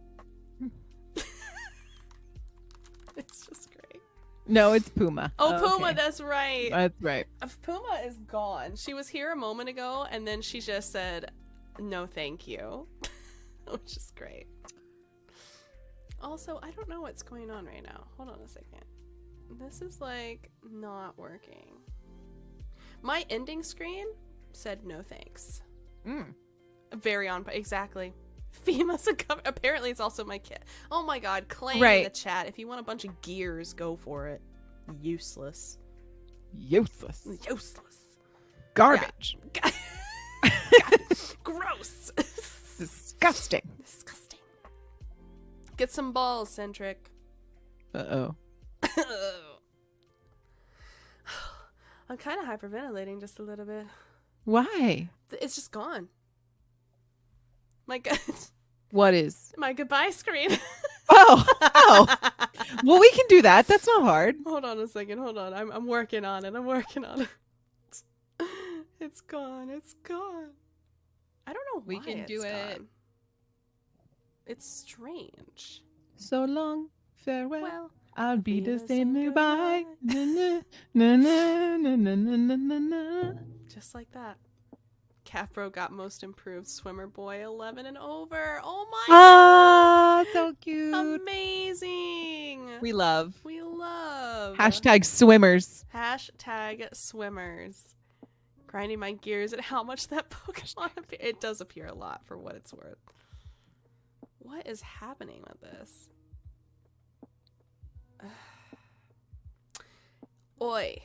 It's just great. No, it's Puma. Oh, Puma, okay. That's right. That's right. Puma is gone. She was here a moment ago, and then she just said, no thank you. Which is great. Also, I don't know what's going on right now. Hold on a second. This is, like, not working. My ending screen said no thanks. Very on... Exactly. FEMA's a cover. Apparently, it's also my kit. Oh my god, claim in the chat. If you want a bunch of gears, go for it. Useless. Useless. Useless. Garbage. Yeah. Gross. Disgusting. Disgusting. Get some balls, Centric. Uh-oh. I'm kind of hyperventilating just a little bit. Why? It's just gone. My god. What is? My goodbye screen. Oh. Well, we can do that. That's not hard. Hold on a second. Hold on. I'm working on it. I'm working on it. It's gone. It's gone. I don't know why we can do it. Gone. It's strange. So long, farewell. Well, I'll be the same goodbye. Na, na, na, na, na, na, na, na, na. Just like that. Capro got most improved swimmer boy 11 and over. Oh my god. So cute. Amazing. We love. Hashtag swimmers. Hashtag swimmers. Grinding my gears at how much that Pokemon appears. It does appear a lot for what it's worth. What is happening with this? Oi.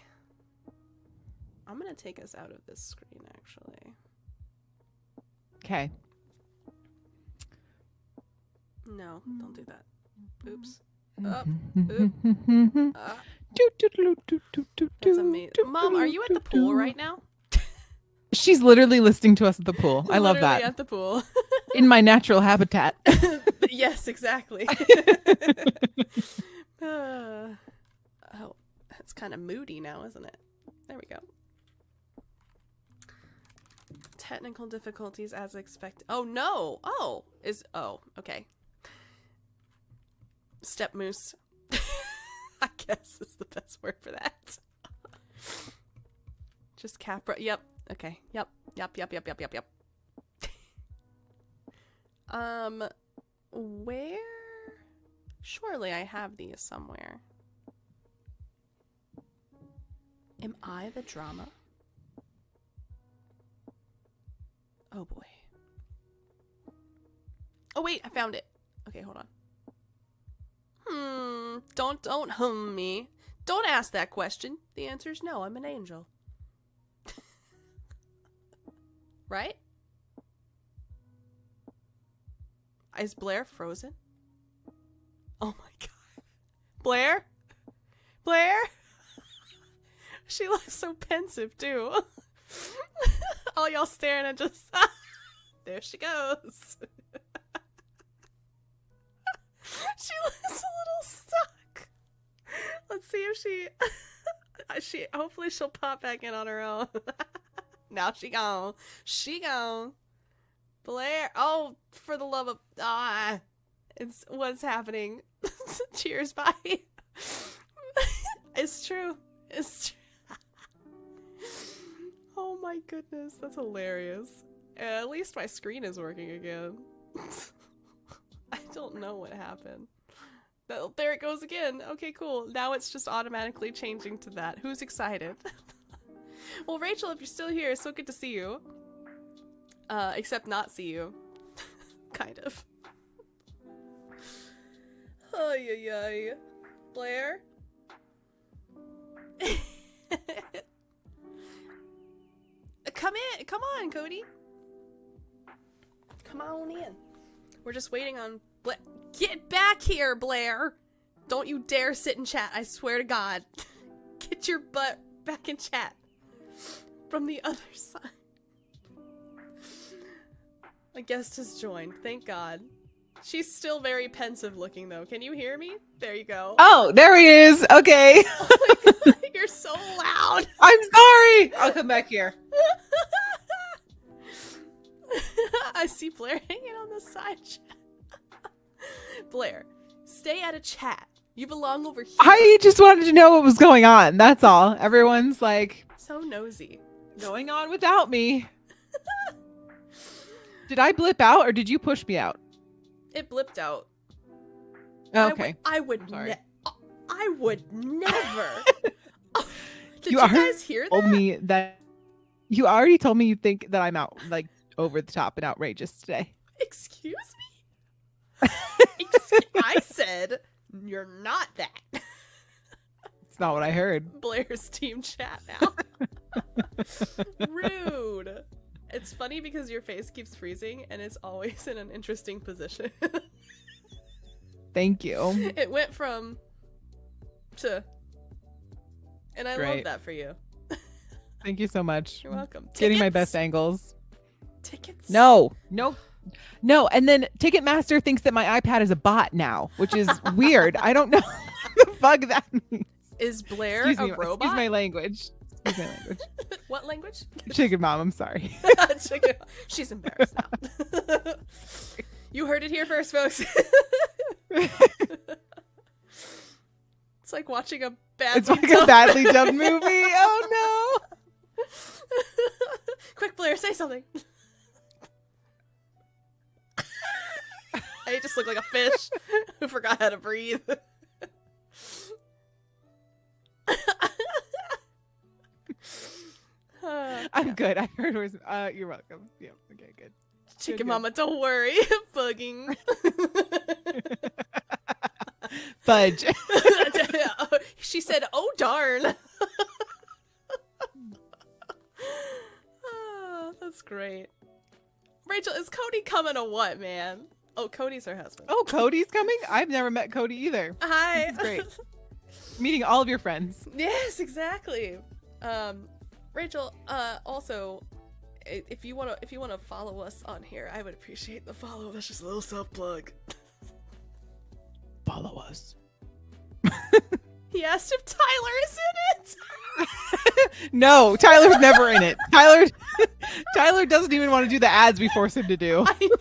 I'm going to take us out of this screen, actually. Okay. No, don't do that. Oops. That's amazing. Mom, are you at the pool right now? She's literally listening to us at the pool. I love that. At the pool. In my natural habitat. Yes, exactly. Oh, it's kind of moody now, isn't it? There we go. Technical difficulties as expected. Oh no! Oh, okay. Step moose. I guess is the best word for that. Just Capra. Yep. Okay. Yep. Where? Surely I have these somewhere. Am I the drama? Oh boy. Oh wait, I found it. Okay, hold on. Don't me. Don't ask that question. The answer is no, I'm an angel. Right? Is Blair frozen? Oh my god. Blair? Blair? She looks so pensive too. All y'all staring at just... There she goes. She looks a little stuck. Let's see if she... Hopefully she'll pop back in on her own. Now she gone. She gone. Blair. Oh, for the love of... It's what's happening. Cheers, bye. It's true. It's true. Oh my goodness, that's hilarious. At least my screen is working again. I don't know what happened. There it goes again. Okay, cool. Now it's just automatically changing to that. Who's excited? Well, Rachel, if you're still here, it's so good to see you. Except not see you. Kind of. Ay, ay, ay. Blair? Come in. Come on, Cody. Come on in. We're just waiting on Get back here, Blair. Don't you dare sit and chat. I swear to God. Get your butt back in chat from the other side. A guest has joined. Thank God. She's still very pensive looking, though. Can you hear me? There you go. Oh, there he is. Okay. Oh my God, you're so loud. I'm sorry. I'll come back here. I see Blair hanging on the side chat. Blair, stay out of chat. You belong over here. I just wanted to know what was going on. That's all. Everyone's like So nosy. going on without me. Did I blip out or did you push me out? It blipped out. Okay. I would never. Did you already guys hear told that? me that you already told me you think that I'm out like over the top and outrageous today. Excuse me? I said you're not that. It's not what I heard. Blair's team chat now. Rude. It's funny because your face keeps freezing and it's always in an interesting position. Thank you. It went from to, and I love Great. that for you. Thank you so much. You're welcome. Getting my Tickets? best angles. Tickets? No. And then Ticketmaster thinks that my iPad is a bot now, which is weird. I don't know what the fuck that means. Is Blair Excuse me, a robot? Excuse my language. Excuse my language. What language? Chicken mom, I'm sorry. Chicken. She's embarrassed now. You heard it here first, folks. It's like watching a badly dubbed movie. Oh no. Quick, Blair, say something. I just look like a fish who forgot how to breathe. I'm good. I heard it was you're welcome. Yeah, okay, good. Chicken Good. mama, don't worry. Bugging. Fudge. She said, oh darn. Oh, that's great. Rachel, is Cody coming or what, man? Oh, Cody's her husband. Oh, Cody's coming? I've never met Cody either. Hi. This is great. Meeting all of your friends. Yes, exactly. Rachel, also, if you wanna follow us on here, I would appreciate the follow. That's just a little self plug. Follow us. He asked if Tyler is in it. No, Tyler's never in it. Tyler doesn't even want to do the ads we force him to do. I know.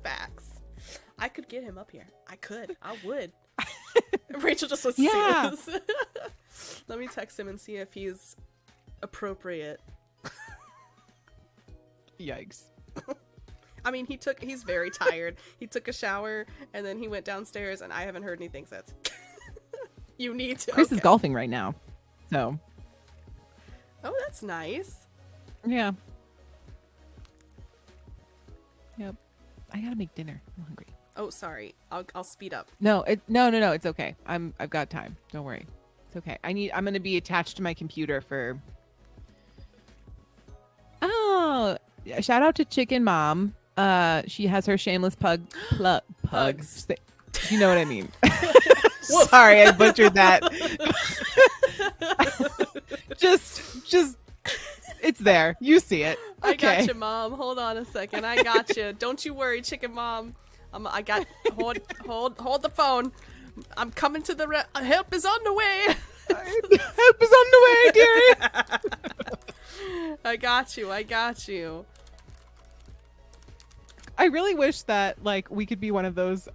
Facts. I could get him up here. I would. Rachel just wants to Yeah. see this. Let me text him and see if he's appropriate. Yikes. I mean, he's very tired. He took a shower and then he went downstairs and I haven't heard anything since. You need to. Chris is golfing right now. So. Oh, that's nice. Yeah. Yep. I gotta make dinner. I'm hungry. Oh, sorry. I'll speed up. No, no. It's okay. I've got time. Don't worry. It's okay. I'm gonna be attached to my computer for. Oh, shout out to Chicken Mom. She has her shameless pugs. You know what I mean. Sorry, I butchered that. just, it's there. You see it. Okay. I got you, Mom. Hold on a second. I got you. Don't you worry, Chicken Mom. Hold the phone. I'm coming to the help is on the way. Help is on the way, dearie. I got you. I really wish that like we could be one of those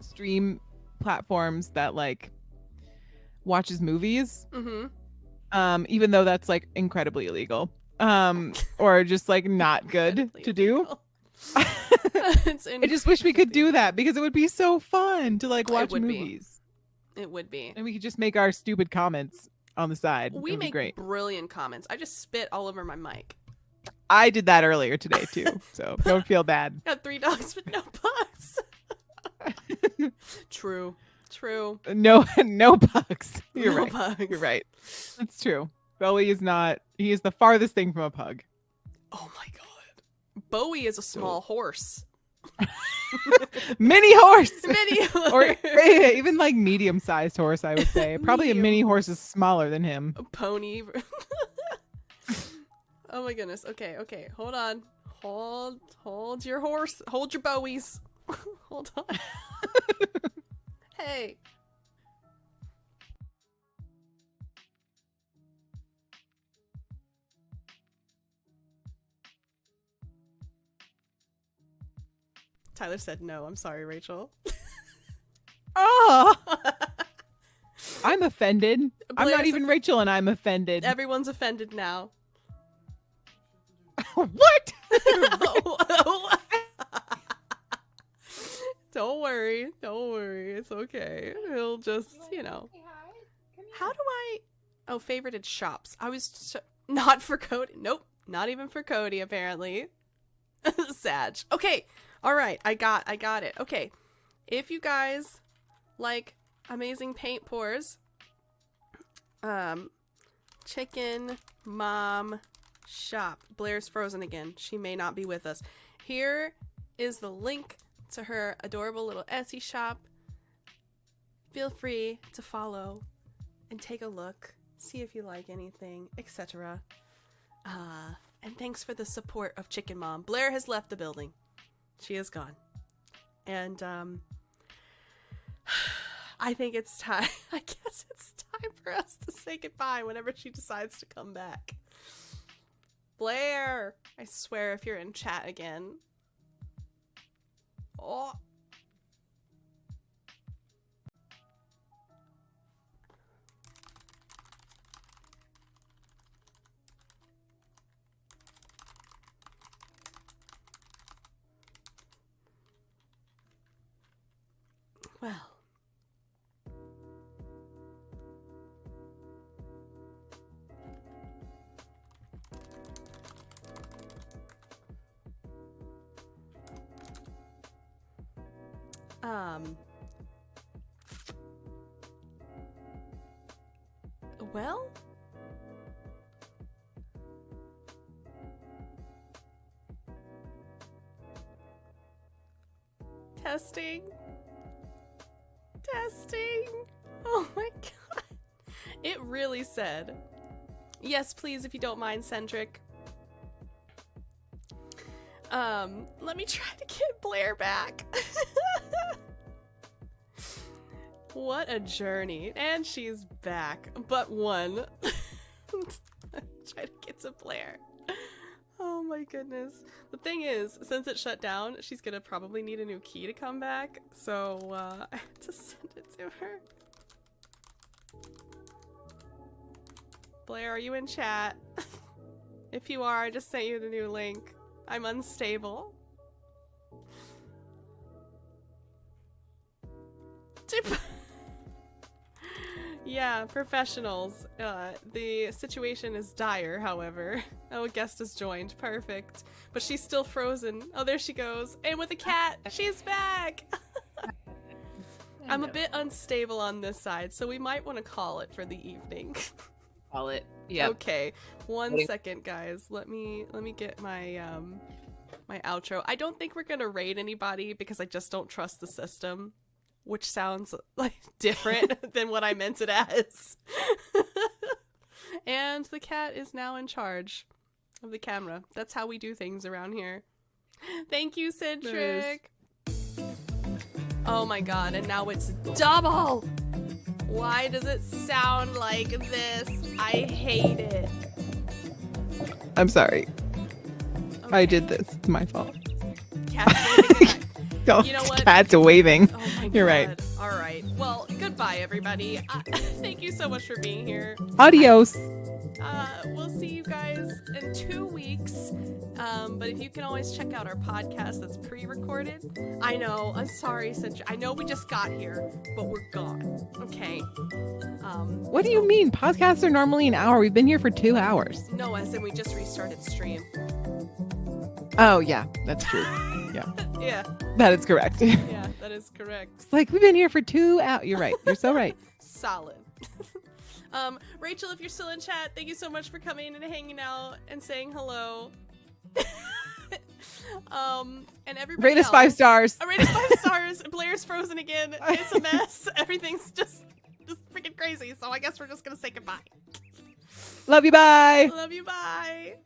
stream platforms that like watches movies. Mm-hmm. Even though that's like incredibly illegal. Or just like not good to do. I just wish we could do that because it would be so fun to like watch movies. It would be. And we could just make our stupid comments on the side. We make great. brilliant comments. I just spit all over my mic. I did that earlier today too, so don't feel bad. Got 3 dogs but no pugs. True. No pugs. You're No right. pugs. You're right. That's true. Bowie is not. He is the farthest thing from a pug. Oh my god. Bowie is a small horse. Mini horse. Mini. Or even like medium-sized horse, I would say. Probably a mini horse is smaller than him. A pony. Oh my goodness. Okay, okay. Hold on. Hold your horse. Hold your bowies. Hold on. Hey. Tyler said no. I'm sorry, Rachel. Oh, I'm offended. I'm Blair's not even Rachel, and I'm offended. Everyone's offended now. What? Don't worry. Don't worry. It's okay. He'll just, you know. How do I... Oh, favorited shops. I was... Not for Cody. Nope. Not even for Cody, apparently. Sag. Okay. All right. I got it. Okay. If you guys like amazing paint pours, Chicken Mom Shop. Blair's frozen again. She may not be with us. Here is the link to her adorable little Etsy shop. Feel free to follow and take a look, see if you like anything, etc. And thanks for the support of Chicken Mom. Blair has left the building. She is gone. And I think it's time. I guess it's time for us to say goodbye whenever she decides to come back. Blair, I swear if you're in chat again. Oh. Well. Well, testing. Oh my god. It really said, yes, please, if you don't mind, Centric. Let me try to get Blair back. What a journey. And she's back. But one. Try to get to Blair. Oh my goodness. The thing is, since it shut down, she's gonna probably need a new key to come back. So, I have to send it to her. Blair, are you in chat? If you are, I just sent you the new link. I'm unstable. Yeah, professionals. The situation is dire, however. Oh, a guest has joined. Perfect. But she's still frozen. Oh, there she goes. And with a cat. She's back! I'm a bit unstable on this side, so we might want to call it for the evening. Call it. Yeah. Okay. 1 second, guys. Let me get my my outro. I don't think we're gonna raid anybody because I just don't trust the system. Which sounds like different than what I meant it as. And the cat is now in charge of the camera. That's how we do things around here. Thank you, Centric. Oh my god, and now it's double! Why does it sound like this? I hate it. I'm sorry. Okay. I did this. It's my fault. Cat's waving. Oh, You know what? Cat's waving. Oh my You're god. right. All right. Well, goodbye, everybody. Thank you so much for being here. Adios. We'll see you guys in 2 weeks. But if you can always check out our podcast that's pre-recorded. I know. I'm sorry, I know we just got here, but we're gone. Okay. What do you mean? Podcasts are normally an hour. We've been here for 2 hours. No, as in we just restarted stream. Oh, yeah. That's true. Yeah. Yeah. That is correct. Yeah, that is correct. It's like, we've been here for 2 hours. You're right. You're so right. Solid. Rachel, if you're still in chat, thank you so much for coming and hanging out and saying hello. And everybody Rate us else, 5 stars. Rate us 5 stars. Blair's frozen again. It's a mess. Everything's just freaking crazy. So I guess we're just gonna say goodbye. Love you. Bye. Love you. Bye.